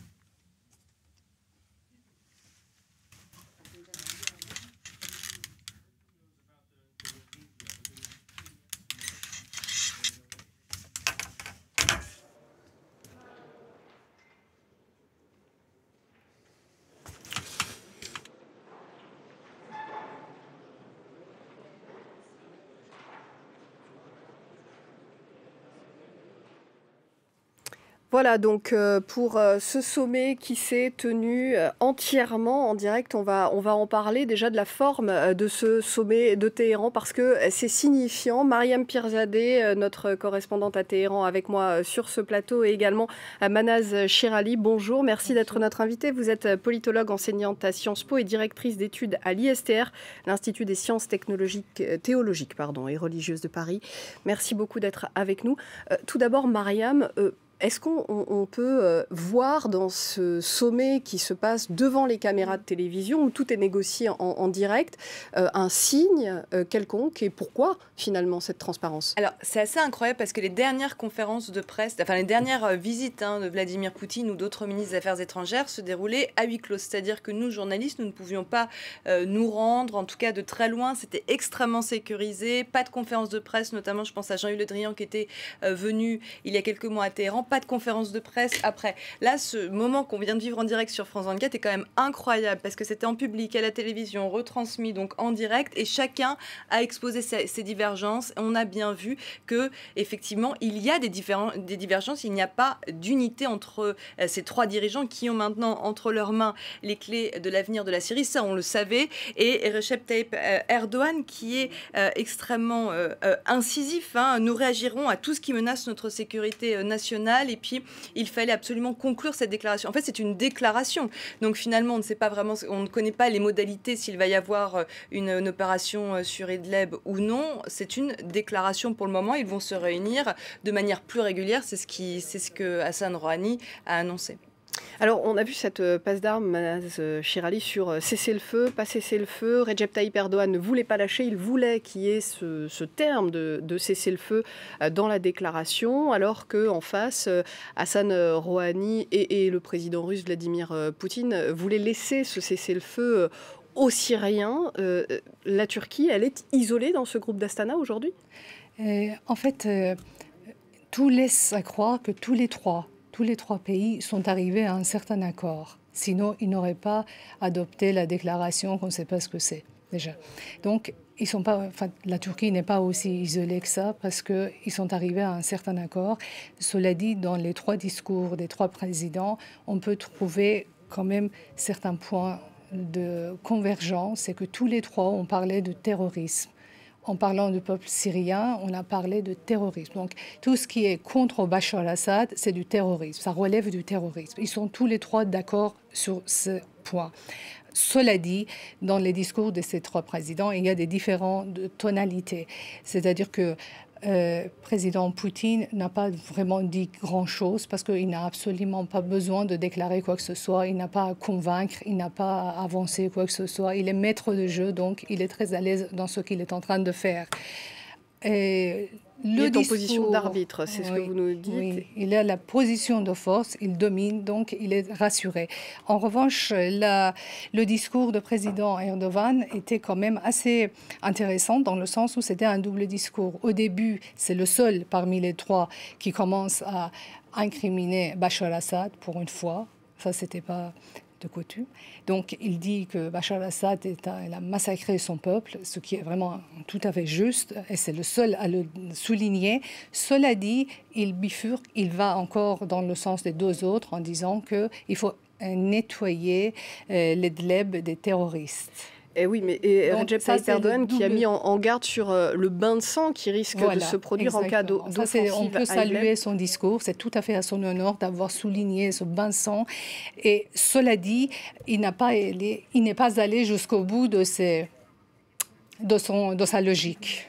Voilà, donc pour ce sommet qui s'est tenu entièrement en direct, on va en parler déjà de la forme de ce sommet de Téhéran parce que c'est signifiant. Mariam Pirzadeh, notre correspondante à Téhéran avec moi sur ce plateau, et également Manaz Shirali. Bonjour, merci d'être notre invitée. Vous êtes politologue, enseignante à Sciences Po et directrice d'études à l'ISTR, l'Institut des sciences théologiques et religieuses de Paris. Merci beaucoup d'être avec nous. Tout d'abord, Mariam, est-ce qu'on peut voir dans ce sommet qui se passe devant les caméras de télévision, où tout est négocié en direct, un signe quelconque, et pourquoi finalement cette transparence? Alors c'est assez incroyable parce que les dernières conférences de presse, enfin les dernières visites de Vladimir Poutine ou d'autres ministres des Affaires étrangères se déroulaient à huis clos. C'est-à-dire que nous, journalistes, nous ne pouvions pas nous rendre, en tout cas de très loin. C'était extrêmement sécurisé, pas de conférence de presse, notamment je pense à Jean-Yves Le Drian qui était venu il y a quelques mois à Téhéran. Pas de conférence de presse après. Là, ce moment qu'on vient de vivre en direct sur France 24 est quand même incroyable parce que c'était en public, à la télévision, retransmis donc en direct, et chacun a exposé ses divergences. On a bien vu que effectivement il y a des divergences, il n'y a pas d'unité entre ces trois dirigeants qui ont maintenant entre leurs mains les clés de l'avenir de la Syrie. Ça, on le savait. Et Recep Tayyip Erdogan qui est extrêmement incisif. Nous réagirons à tout ce qui menace notre sécurité nationale. Et puis, il fallait absolument conclure cette déclaration. En fait, c'est une déclaration. Donc, finalement, on ne sait pas vraiment, on ne connaît pas les modalités s'il va y avoir une opération sur Idlib ou non. C'est une déclaration pour le moment. Ils vont se réunir de manière plus régulière. C'est ce que Hassan Rouhani a annoncé. Alors, on a vu cette passe d'armes, Manaz Shirali, sur cessez-le-feu, pas cessez-le-feu. Recep Tayyip Erdogan ne voulait pas lâcher, il voulait qu'il y ait ce terme de cessez-le-feu dans la déclaration, alors qu'en face, Hassan Rouhani et le président russe Vladimir Poutine voulaient laisser ce cessez-le-feu aux Syriens. La Turquie, elle est isolée dans ce groupe d'Astana aujourd'hui ? En fait, tout laisse à croire que tous les trois pays sont arrivés à un certain accord. Sinon, ils n'auraient pas adopté la déclaration qu'on ne sait pas ce que c'est, déjà. Donc, la Turquie n'est pas aussi isolée que ça parce qu'ils sont arrivés à un certain accord. Cela dit, dans les trois discours des trois présidents, on peut trouver quand même certains points de convergence. C'est que tous les trois ont parlé de terrorisme. En parlant du peuple syrien, on a parlé de terrorisme. Donc, tout ce qui est contre Bachar al-Assad, c'est du terrorisme. Ça relève du terrorisme. Ils sont tous les trois d'accord sur ce point. Cela dit, dans les discours de ces trois présidents, il y a des différentes tonalités. C'est-à-dire que président Poutine n'a pas vraiment dit grand-chose parce qu'il n'a absolument pas besoin de déclarer quoi que ce soit. Il n'a pas à convaincre, il n'a pas à avancer quoi que ce soit. Il est maître de jeu, donc il est très à l'aise dans ce qu'il est en train de faire. Il est en position d'arbitre, c'est ce que vous nous dites. Oui, il a la position de force, il domine, donc il est rassuré. En revanche, le discours du président Erdogan était quand même assez intéressant dans le sens où c'était un double discours. Au début, c'est le seul parmi les trois qui commence à incriminer Bachar al-Assad pour une fois. Ça, c'était pas de coutume. Donc, il dit que Bachar al-Assad a massacré son peuple, ce qui est vraiment tout à fait juste, et c'est le seul à le souligner. Cela dit, il bifurque, il va encore dans le sens des deux autres en disant qu'il faut nettoyer l'Idlib des terroristes. Et oui, mais Recep Tayyip Erdogan qui a mis en garde sur le bain de sang qui risque de se produire exactement. En cas d'offensive. On peut saluer son discours, c'est tout à fait à son honneur d'avoir souligné ce bain de sang. Et cela dit, il n'est pas allé jusqu'au bout de sa logique.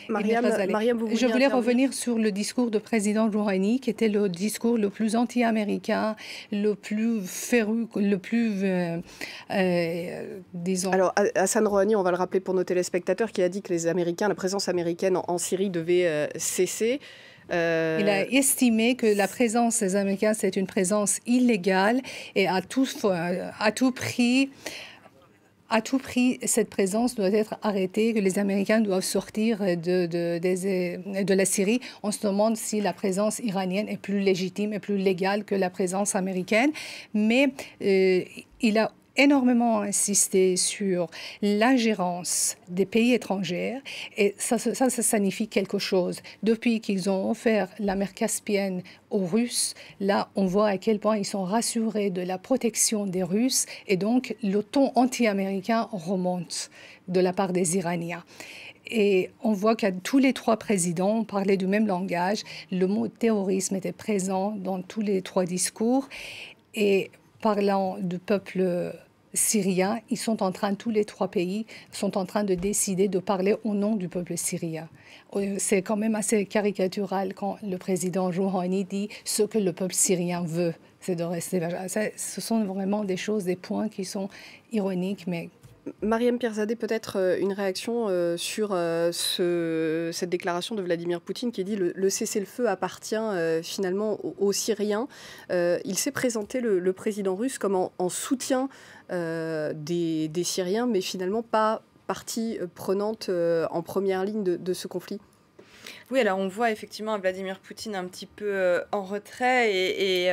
Mariam, je voulais revenir sur le discours du président Rouhani, qui était le discours le plus anti-américain, le plus féru, le plus, disons... Alors, Hassan Rouhani, on va le rappeler pour nos téléspectateurs, qui a dit que la présence américaine en Syrie devait cesser. Il a estimé que la présence des Américains, c'est une présence illégale et à tout prix... À tout prix, cette présence doit être arrêtée, que les Américains doivent sortir de la Syrie. On se demande si la présence iranienne est plus légitime et plus légale que la présence américaine. Mais il a énormément insisté sur l'ingérence des pays étrangers et ça signifie quelque chose. Depuis qu'ils ont offert la mer Caspienne aux Russes, là on voit à quel point ils sont rassurés de la protection des Russes et donc le ton anti-américain remonte de la part des Iraniens. Et on voit que tous les trois présidents parlaient du même langage. Le mot terrorisme était présent dans tous les trois discours. Et parlant du peuple syrien, ils sont en train, tous les trois pays sont en train de décider de parler au nom du peuple syrien. C'est quand même assez caricatural quand le président Rouhani dit ce que le peuple syrien veut. C'est de rester. Ce sont vraiment des choses, des points qui sont ironiques, mais Mariam Pirzadeh, peut-être une réaction sur cette déclaration de Vladimir Poutine qui dit le cessez-le-feu appartient finalement aux Syriens. Il s'est présenté, le président russe, comme en soutien des Syriens, mais finalement pas partie prenante en première ligne de ce conflit. Oui, alors on voit effectivement un Vladimir Poutine un petit peu en retrait et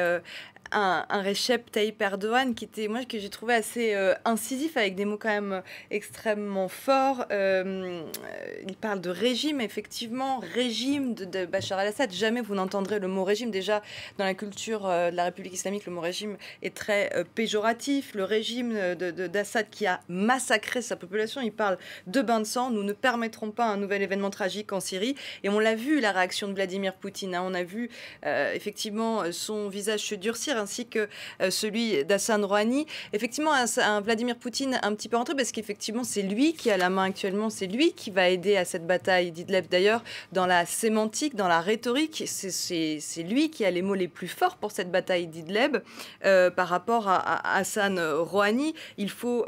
un Recep Tayyip Erdogan qui était, moi, que j'ai trouvé assez incisif, avec des mots quand même extrêmement forts. Il parle de régime, effectivement, régime de Bachar el-Assad. Jamais vous n'entendrez le mot régime. Déjà, dans la culture de la République islamique, le mot régime est très péjoratif. Le régime d'Assad qui a massacré sa population, il parle de bain de sang. Nous ne permettrons pas un nouvel événement tragique en Syrie. Et on l'a vu, la réaction de Vladimir Poutine. Hein. On a vu effectivement son visage se durcir, ainsi que celui d'Hassan Rouhani. Effectivement, un Vladimir Poutine un petit peu rentré, parce qu'effectivement, c'est lui qui a la main actuellement, c'est lui qui va aider à cette bataille d'Idlib. D'ailleurs, dans la sémantique, dans la rhétorique, c'est lui qui a les mots les plus forts pour cette bataille d'Idlib par rapport à Hassan Rouhani. Il faut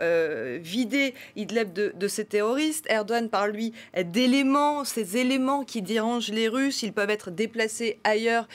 vider Idlib de ses terroristes. Erdogan parle, lui, d'éléments, ces éléments qui dérangent les Russes, ils peuvent être déplacés ailleurs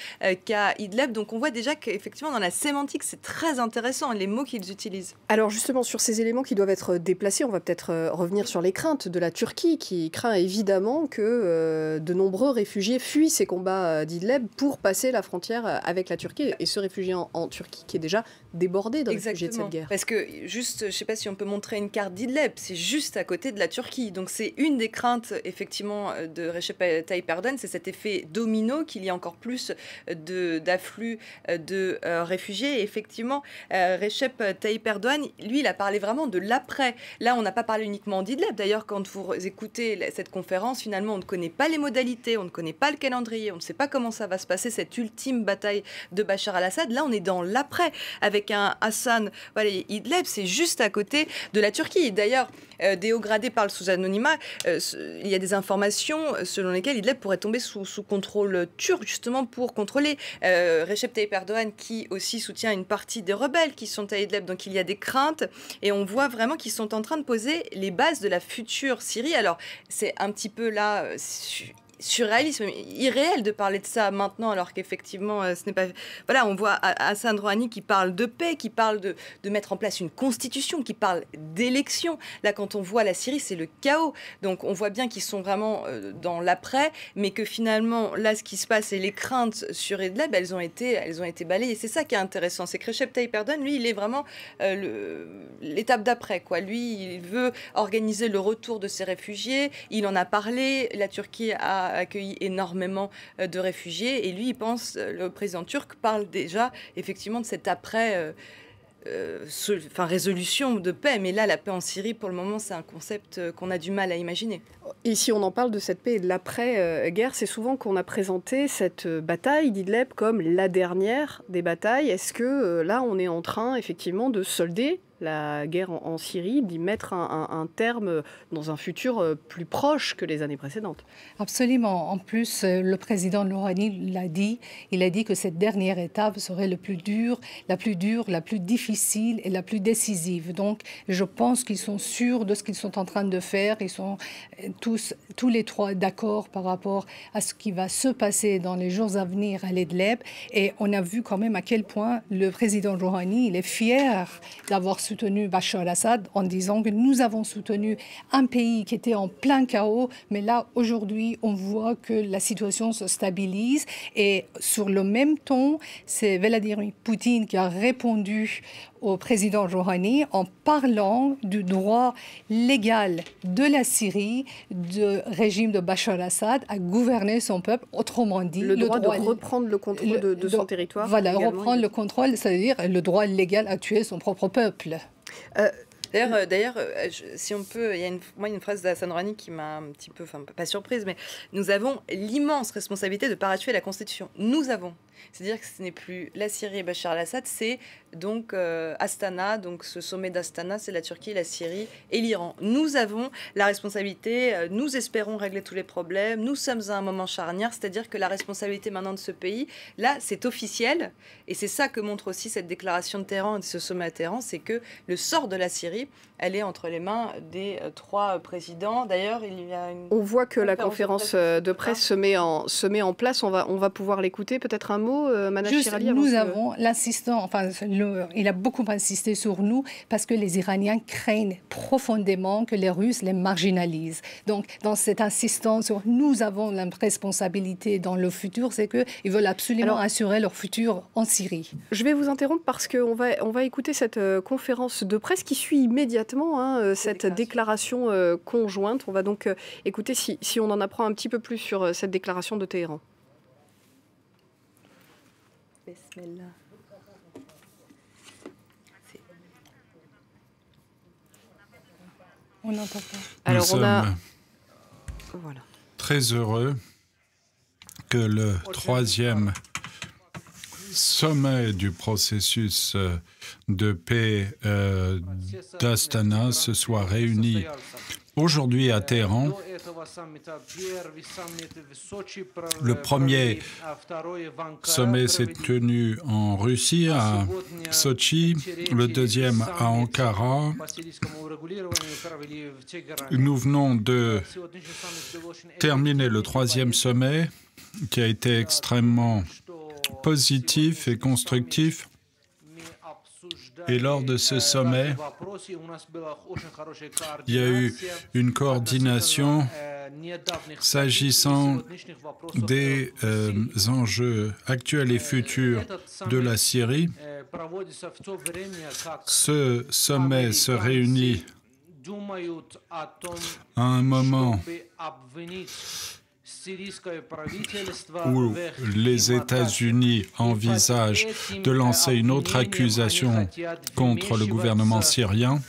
qu'à Idlib. Donc on voit déjà qu'effectivement, dans la sémantique, c'est très intéressant, les mots qu'ils utilisent. Alors justement, sur ces éléments qui doivent être déplacés, on va peut-être revenir sur les craintes de la Turquie, qui craint évidemment que de nombreux réfugiés fuient ces combats d'Idlib pour passer la frontière avec la Turquie et se réfugier en Turquie, qui est déjà débordée de réfugiés de cette guerre. Parce que, juste, je ne sais pas si on peut montrer une carte d'Idlib, c'est juste à côté de la Turquie. Donc c'est une des craintes, effectivement, de Recep Tayyip Erdogan, c'est cet effet domino, qu'il y a encore plus d'afflux de réfugiés. Et effectivement, Recep Tayyip Erdogan, lui, il a parlé vraiment de l'après. Là, on n'a pas parlé uniquement d'Idlib. D'ailleurs, quand vous écoutez cette conférence, finalement, on ne connaît pas les modalités, on ne connaît pas le calendrier, on ne sait pas comment ça va se passer, cette ultime bataille de Bachar el-Assad. Là, on est dans l'après, avec un Hassan. Voilà, Idlib, c'est juste à côté de la Turquie. D'ailleurs, des hauts gradés parlent sous anonymat. Il y a des informations selon lesquelles Idlib pourrait tomber sous contrôle turc, justement pour contrôler Recep Tayyip Erdogan, qui aussi soutient une partie des rebelles qui sont à Idlib. Donc il y a des craintes et on voit vraiment qu'ils sont en train de poser les bases de la future Syrie. Alors c'est un petit peu là surréaliste, irréel de parler de ça maintenant, alors qu'effectivement, ce n'est pas... Voilà, on voit Hassan Rouhani qui parle de paix, qui parle de mettre en place une constitution, qui parle d'élections. Là, quand on voit la Syrie, c'est le chaos. Donc, on voit bien qu'ils sont vraiment dans l'après, mais que finalement, là, ce qui se passe et les craintes sur Idlib, elles ont été balayées. C'est ça qui est intéressant. C'est que Recep Tayyip Erdogan, lui, il est vraiment l'étape d'après, quoi. Lui, il veut organiser le retour de ces réfugiés. Il en a parlé. La Turquie a accueilli énormément de réfugiés et lui, il pense, le président turc parle déjà effectivement de cet après résolution de paix, mais là la paix en Syrie pour le moment c'est un concept qu'on a du mal à imaginer. Et si on en parle de cette paix et de l'après-guerre, c'est souvent qu'on a présenté cette bataille d'Idlib comme la dernière des batailles. Est-ce que là on est en train effectivement de solder la guerre en Syrie, d'y mettre un terme dans un futur plus proche que les années précédentes? Absolument. En plus, le président Rouhani l'a dit. Il a dit que cette dernière étape serait la plus dure, la plus difficile et la plus décisive. Donc, je pense qu'ils sont sûrs de ce qu'ils sont en train de faire. Ils sont tous les trois d'accord par rapport à ce qui va se passer dans les jours à venir à Idlib. Et on a vu quand même à quel point le président Rouhani, il est fier d'avoir soutenu Bachar el-Assad en disant que nous avons soutenu un pays qui était en plein chaos, mais là, aujourd'hui, on voit que la situation se stabilise. Et sur le même ton, c'est Vladimir Poutine qui a répondu au président Rouhani en parlant du droit légal de la Syrie, du régime de Bachar al-Assad à gouverner son peuple, autrement dit... Le droit de reprendre le contrôle de son territoire. Voilà, reprendre le contrôle, c'est-à-dire le droit légal à tuer son propre peuple. D'ailleurs, si on peut, il y a une phrase d'Hassan Rouhani qui m'a un petit peu, enfin pas surprise, mais nous avons l'immense responsabilité de parachever la Constitution. Nous avons. C'est-à-dire que ce n'est plus la Syrie et Bachar al-Assad, c'est donc Astana, donc ce sommet d'Astana, c'est la Turquie, la Syrie et l'Iran. Nous avons la responsabilité, nous espérons régler tous les problèmes, nous sommes à un moment charnière, c'est-à-dire que la responsabilité maintenant de ce pays, là, c'est officiel, et c'est ça que montre aussi cette déclaration de Téhéran et ce sommet à Téhéran, c'est que le sort de la Syrie, elle est entre les mains des 3 présidents. D'ailleurs, il y a une... On voit que la conférence de presse se met en place. On va pouvoir l'écouter. Peut-être un mot, Manal Chirali. Nous avons l'insistant, enfin, il a beaucoup insisté sur nous parce que les Iraniens craignent profondément que les Russes les marginalisent. Donc, dans cette insistance sur nous avons la responsabilité dans le futur, c'est qu'ils veulent absolument assurer leur futur en Syrie. Je vais vous interrompre parce qu'on va écouter cette conférence de presse qui suit immédiatement cette déclaration conjointe. On va donc écouter si on en apprend un petit peu plus sur cette déclaration de Téhéran. On n'entend pas. Alors, nous sommes très heureux que le 3e sommet du processus de paix d'Astana se soit réuni aujourd'hui à Téhéran. Le premier sommet s'est tenu en Russie, à Sochi, le deuxième à Ankara. Nous venons de terminer le 3e sommet, qui a été extrêmement positif et constructif. Et lors de ce sommet, il y a eu une coordination s'agissant des enjeux actuels et futurs de la Syrie. Ce sommet se réunit à un moment où les États-Unis envisagent de lancer une autre accusation contre le gouvernement syrien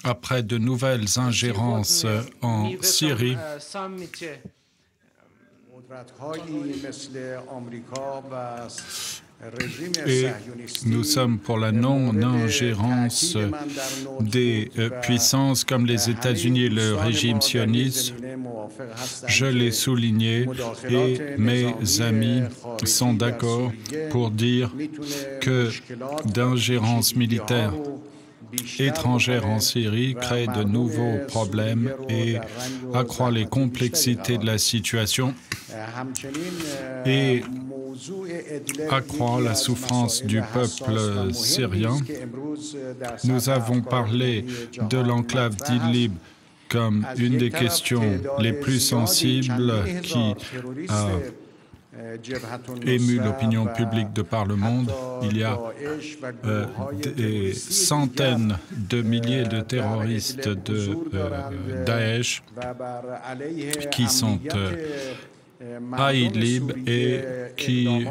après de nouvelles ingérences en Syrie. Et nous sommes pour la non-ingérence des puissances comme les États-Unis et le régime sioniste. Je l'ai souligné et mes amis sont d'accord pour dire que d'ingérence militaire étrangère en Syrie crée de nouveaux problèmes et accroît les complexités de la situation et accroît la souffrance du peuple syrien. Nous avons parlé de l'enclave d'Idlib comme une des questions les plus sensibles qui a ému l'opinion publique de par le monde. Il y a des centaines de milliers de terroristes de Daesh qui sont à Idlib et qui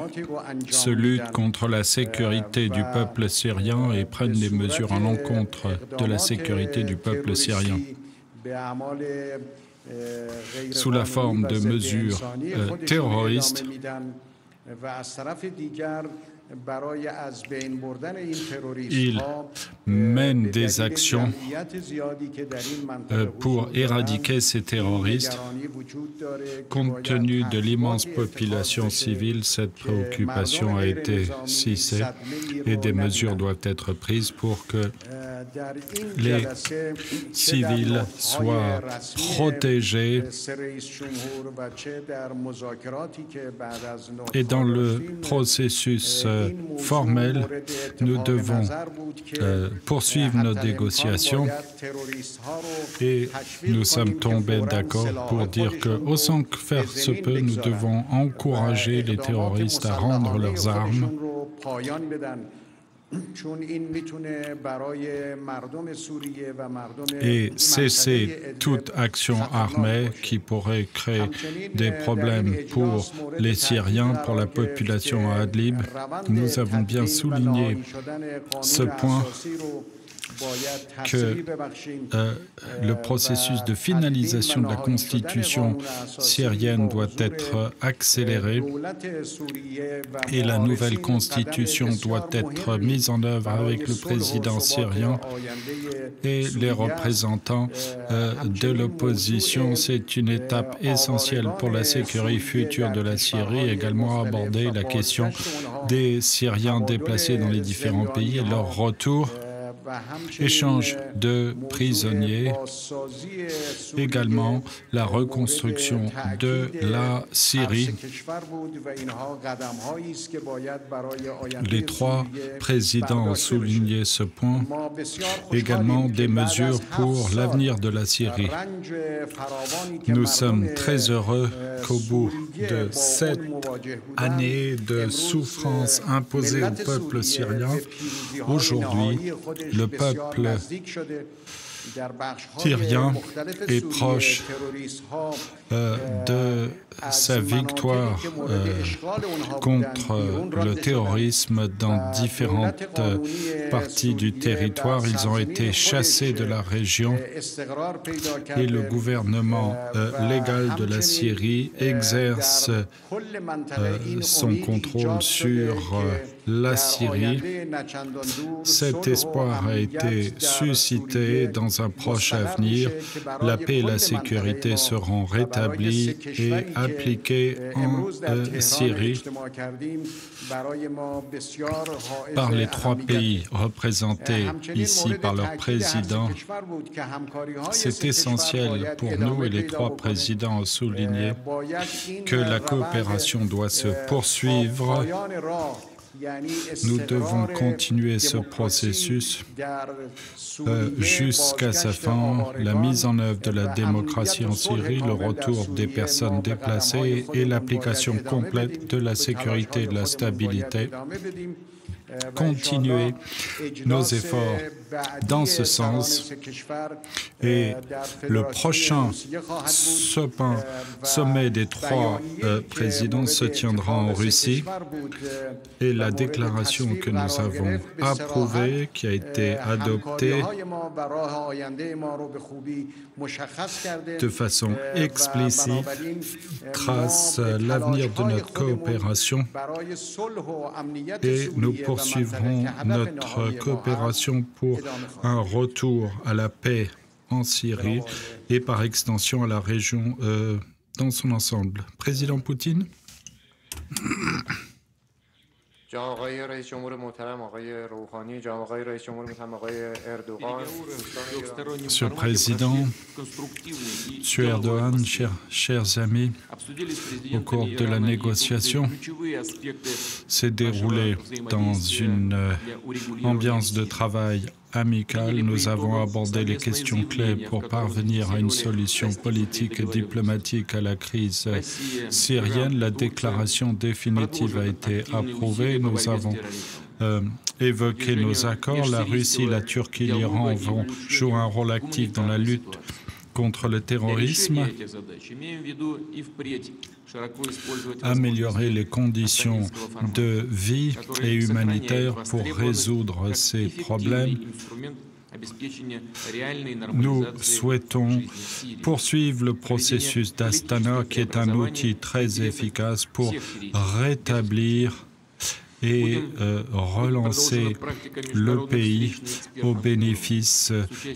se luttent contre la sécurité du peuple syrien et prennent des mesures à l'encontre de la sécurité du peuple syrien sous la forme de mesures terroristes. Il mène des actions pour éradiquer ces terroristes. Compte tenu de l'immense population civile, cette préoccupation a été cessée et des mesures doivent être prises pour que les civils soient protégés. Et dans le processus formel, nous devons poursuivre nos négociations et nous sommes tombés d'accord pour dire que, autant que faire se peut, nous devons encourager les terroristes à rendre leurs armes et cesser toute action armée qui pourrait créer des problèmes pour les Syriens, pour la population à Idlib. Nous avons bien souligné ce point que le processus de finalisation de la constitution syrienne doit être accéléré et la nouvelle constitution doit être mise en œuvre avec le président syrien et les représentants de l'opposition. C'est une étape essentielle pour la sécurité future de la Syrie. Également aborder la question des Syriens déplacés dans les différents pays et leur retour. Échange de prisonniers, également la reconstruction de la Syrie. Les trois présidents ont souligné ce point, également des mesures pour l'avenir de la Syrie. Nous sommes très heureux qu'au bout de 7 années de souffrance imposée au peuple syrien, aujourd'hui, le peuple syrien est proche de sa victoire contre le terrorisme dans différentes parties du territoire. Ils ont été chassés de la région et le gouvernement légal de la Syrie exerce son contrôle sur la Syrie. Cet espoir a été suscité dans un proche avenir. La paix et la sécurité seront rétablies et appliquées en Syrie par les trois pays représentés ici par leur président. C'est essentiel pour nous et les trois présidents ont souligné que la coopération doit se poursuivre. Nous devons continuer ce processus jusqu'à sa fin, la mise en œuvre de la démocratie en Syrie, le retour des personnes déplacées et l'application complète de la sécurité et de la stabilité. Continuer nos efforts dans ce sens et le prochain sommet des trois présidents se tiendra en Russie et la déclaration que nous avons approuvée, qui a été adoptée de façon explicite, trace l'avenir de notre coopération et nous poursuivrons notre coopération pour un retour à la paix en Syrie et par extension à la région dans son ensemble. Président Poutine. Monsieur le Président, Monsieur Erdogan, chers amis, au cours de la négociation, s'est déroulé dans une ambiance de travail amicale. Nous avons abordé les questions clés pour parvenir à une solution politique et diplomatique à la crise syrienne. La déclaration définitive a été approuvée. Nous avons évoqué nos accords. La Russie, la Turquie, l'Iran vont jouer un rôle actif dans la lutte contre le terrorisme, améliorer les conditions de vie et humanitaires pour résoudre ces problèmes. Nous souhaitons poursuivre le processus d'Astana, qui est un outil très efficace pour rétablir et relancer le pays au bénéfice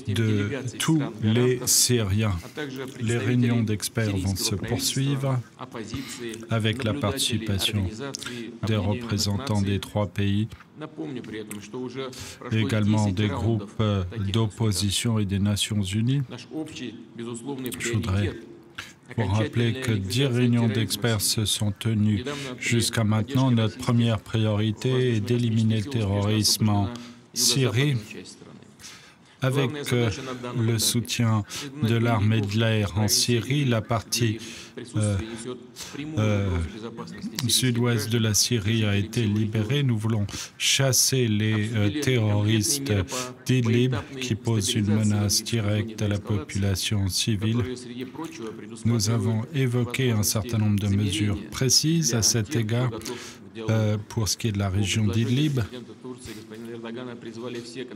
de tous les Syriens. Les réunions d'experts vont se poursuivre avec la participation des représentants des trois pays, également des groupes d'opposition et des Nations Unies. Je voudrais pour rappeler que 10 réunions d'experts se sont tenues jusqu'à maintenant. Notre première priorité est d'éliminer le terrorisme en Syrie avec le soutien de l'armée de l'air en Syrie. La partie sud-ouest de la Syrie a été libérée. Nous voulons chasser les terroristes d'Idlib qui posent une menace directe à la population civile. Nous avons évoqué un certain nombre de mesures précises à cet égard. Pour ce qui est de la région d'Idlib,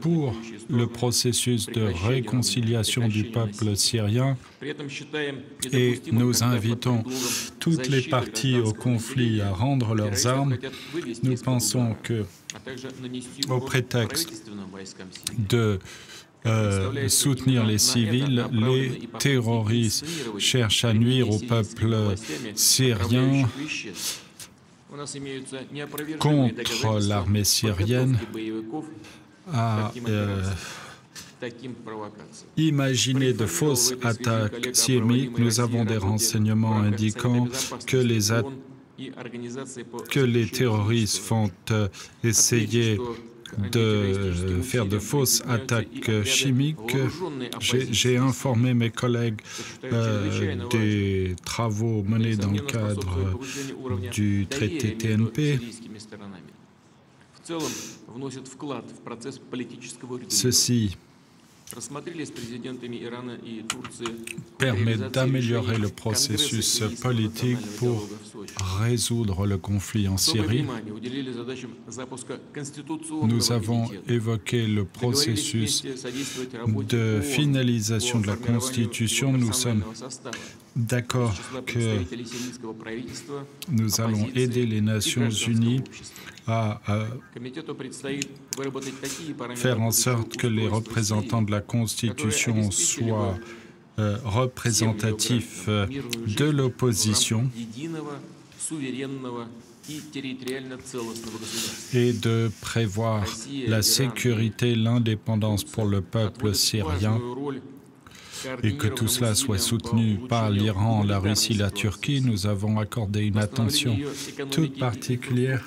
pour le processus de réconciliation du peuple syrien, et nous invitons toutes les parties au conflit à rendre leurs armes. Nous pensons que, au prétexte de soutenir les civils, les terroristes cherchent à nuire au peuple syrien contre l'armée syrienne, à imaginer de fausses attaques chimiques. Nous avons des renseignements indiquant que les terroristes vont essayer de faire de fausses attaques chimiques. J'ai informé mes collègues des travaux menés dans le cadre du traité TNP. Ceci permet d'améliorer le processus politique pour résoudre le conflit en Syrie. Nous avons évoqué le processus de finalisation de la Constitution. Nous sommes d'accord que nous allons aider les Nations Unies à faire en sorte que les représentants de la Constitution soient représentatifs de l'opposition et de prévoir la sécurité, l'indépendance pour le peuple syrien et que tout cela soit soutenu par l'Iran, la Russie, la Turquie. Nous avons accordé une attention toute particulière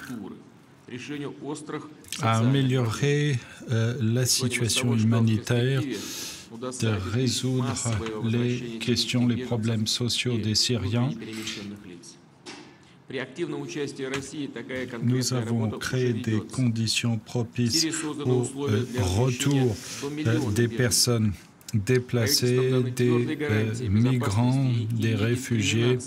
à améliorer la situation humanitaire, de résoudre les questions, les problèmes sociaux des Syriens. Nous avons créé des conditions propices au retour des personnes déplacés, des migrants, des réfugiés,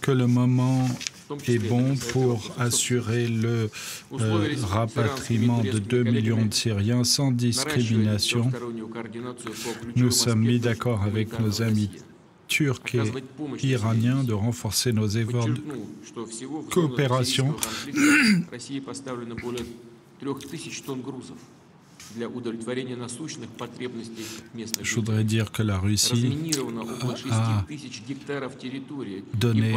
que le moment est bon pour assurer le rapatriement de 2 millions de Syriens sans discrimination. Nous sommes mis d'accord avec nos amis turcs et iraniens de renforcer nos efforts de coopération. Je voudrais dire que la Russie a donné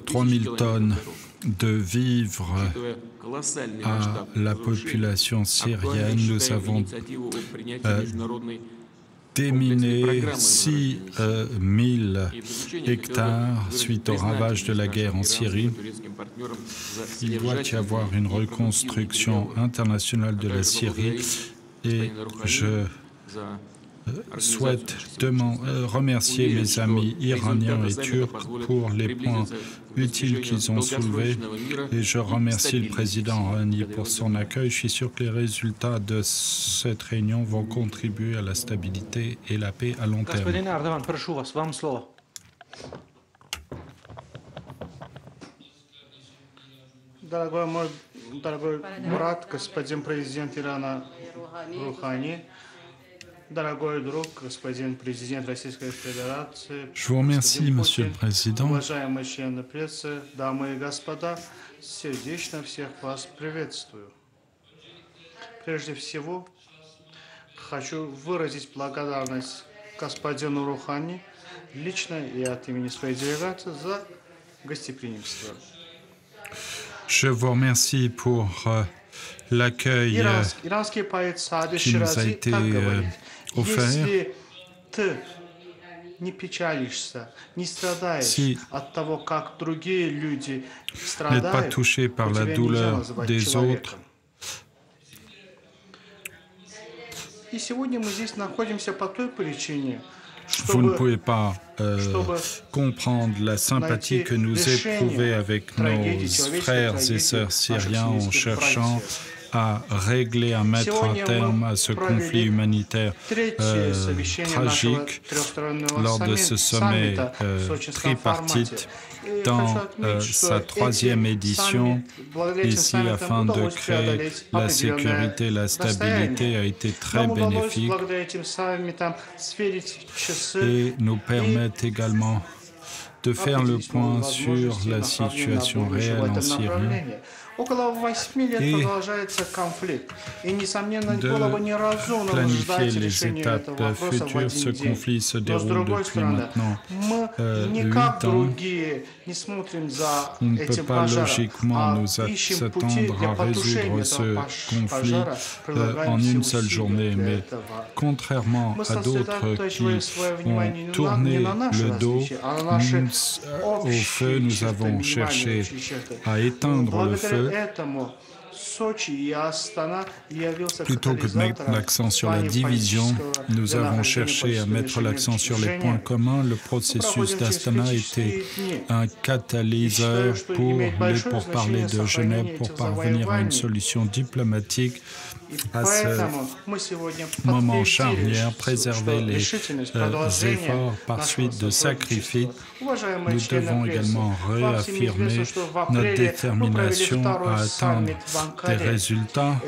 3000 tonnes de vivres à la population syrienne. Nous avons déminé 6000 hectares suite au ravage de la guerre en Syrie. Il doit y avoir une reconstruction internationale de la Syrie et je souhaite remercier mes amis iraniens et turcs pour les points utiles qu'ils ont soulevés et je remercie le président Rouhani pour son accueil. Je suis sûr que les résultats de cette réunion vont contribuer à la stabilité et la paix à long terme. Дорогой брат, господин президент Ирана Рухани, дорогой друг, господин президент Российской Федерации, je vous remercie, Monsieur le Président. Уважаемые члены прессы, дамы и господа, сердечно всех вас приветствую. Прежде всего, хочу выразить благодарность господину Рухани лично и от имени своей делегации за гостеприимство. Je vous remercie pour l'accueil qui nous a été offert. ты не печалишься, не страдаешь от того, как другие люди страдают, n'êtes pas touché par la douleur des autres. И сегодня мы здесь находимся по той причине, Vous ne pouvez pas comprendre la sympathie que nous éprouvons avec nos frères et sœurs syriens en cherchant à régler, à mettre un terme à ce conflit humanitaire tragique lors de ce sommet tripartite dans sa troisième édition ici afin de créer la sécurité, la stabilité a été très bénéfique et nous permettent également de faire le point sur la situation réelle en Syrie. Около 8 лет продолжается конфликт. И, несомненно, было бы неразумно ждать решения этого вопроса в один день. Но, с другой стороны, мы не как другие не смотрим за этим пожаром, а ищем пути для потушения этого пожара, en une seule journée. Mais contrairement à d'autres qui ont tourné le dos au feu, nous avons cherché à éteindre le feu. Plutôt que de mettre l'accent sur la division, nous avons cherché à mettre l'accent sur les points communs. Le processus d'Astana était un catalyseur pour les pourparlers de Genève pour parvenir à une solution diplomatique à ce moment charnière, préserver les efforts par suite de sacrifices. Nous devons également réaffirmer notre détermination à atteindre des résultats.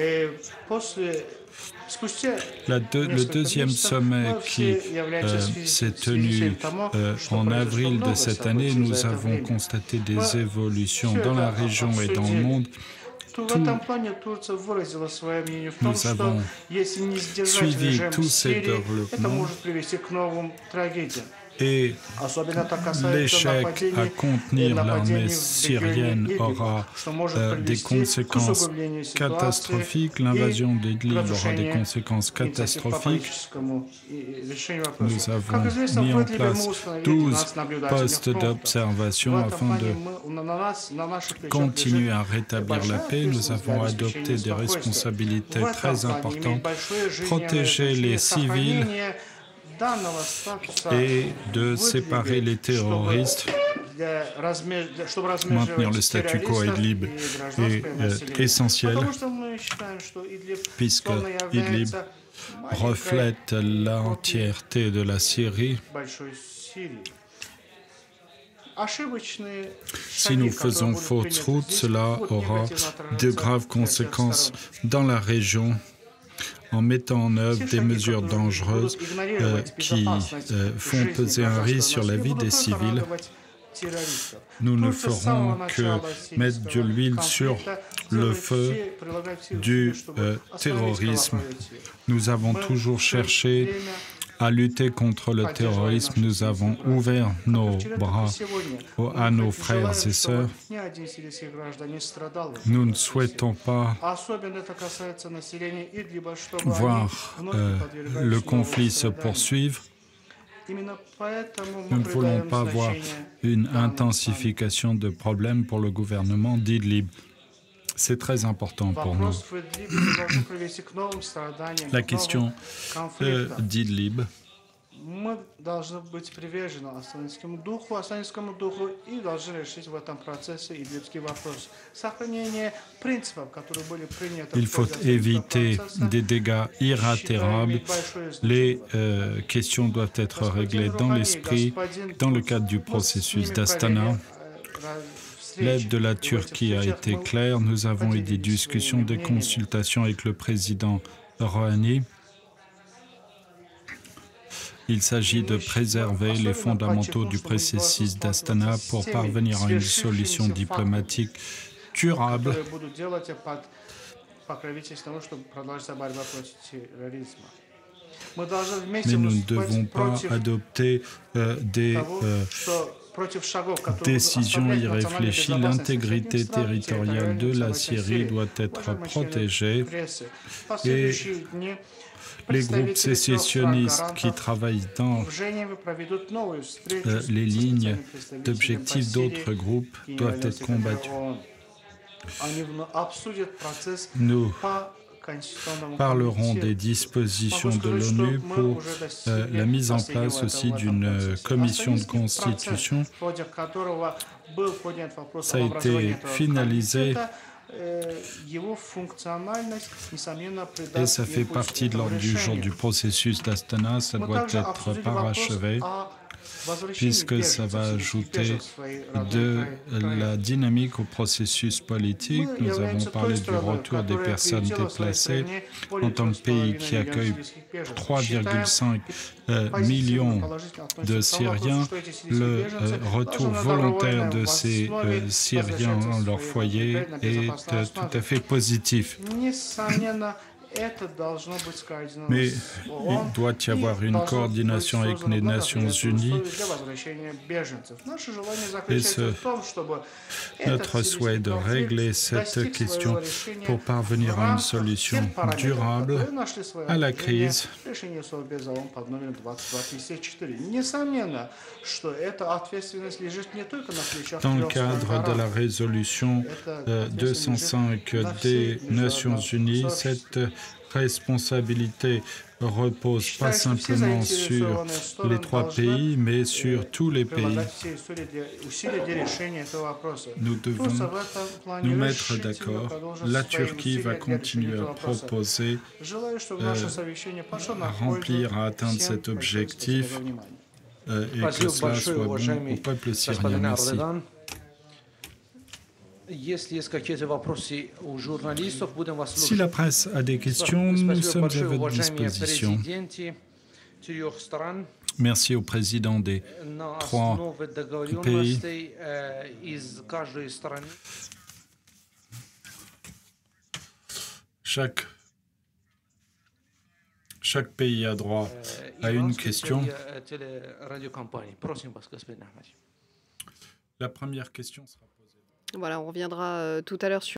Le deuxième sommet qui s'est tenu en avril de cette année, nous avons constaté des évolutions dans la région et dans le monde. Nous avons suivi tous ces développements et l'échec à contenir l'armée syrienne aura des conséquences catastrophiques. L'invasion d'Idlib aura des conséquences catastrophiques. Nous avons mis en place 12 postes d'observation afin de continuer à rétablir la paix. Nous avons adopté des responsabilités très importantes, protéger les civils et de séparer les terroristes. Maintenir le statu quo à Idlib est essentiel puisque Idlib reflète l'entièreté de la Syrie. Si nous faisons fausse route, cela aura de graves conséquences dans la région en mettant en œuvre des mesures dangereuses qui font peser un risque sur la vie des civils. Nous ne ferons que mettre de l'huile sur le feu du terrorisme. Nous avons toujours cherché à lutter contre le terrorisme. Nous avons ouvert nos bras à nos frères et sœurs. Nous ne souhaitons pas voir le conflit se poursuivre. Nous ne voulons pas voir une intensification de problèmes pour le gouvernement d'Idlib. C'est très important pour nous. La question d'Idlib. Мы должны быть привержены Астанинскому духу и должны решить в этом процессе идлибский вопрос. Сохранение принципов, которые были приняты. Il faut éviter des dégâts irrémédiables. Les questions doivent être réglées dans l'esprit, dans le cadre du processus d'Astana. L'aide de la Turquie a été claire. Nous avons eu des discussions, des consultations avec le président Rouhani. Il s'agit de préserver les fondamentaux du processus d'Astana pour parvenir à une solution diplomatique durable. Mais nous ne devons pas adopter des décision irréfléchie. L'intégrité territoriale de la Syrie doit être protégée et les groupes sécessionnistes qui travaillent dans les lignes d'objectifs d'autres groupes doivent être combattus. Nous parlerons des dispositions de l'ONU pour la mise en place aussi d'une commission de constitution. Ça a été finalisé et ça fait partie de l'ordre du jour du processus d'Astana. Ça doit être parachevé puisque ça va ajouter de la dynamique au processus politique. Nous avons parlé du retour des personnes déplacées. En tant que pays qui accueille 3,5 millions de Syriens, le retour volontaire de ces Syriens dans leur foyer est tout à fait positif. Mais il doit y avoir une coordination avec les Nations Unies et notre souhait de régler cette question pour parvenir à une solution durable à la crise. Dans le cadre de la résolution 205 des Nations Unies, cette responsabilité repose pas simplement sur les 3 pays, mais sur tous les pays. Nous devons nous mettre d'accord. La Turquie va continuer à proposer à remplir, à atteindre cet objectif et que cela soit bon au peuple syrien. Merci. Si la presse a des questions, nous sommes à votre disposition. Merci au président des 3 pays. Chaque pays a droit à une question. La première question sera posée. Voilà, on reviendra tout à l'heure sur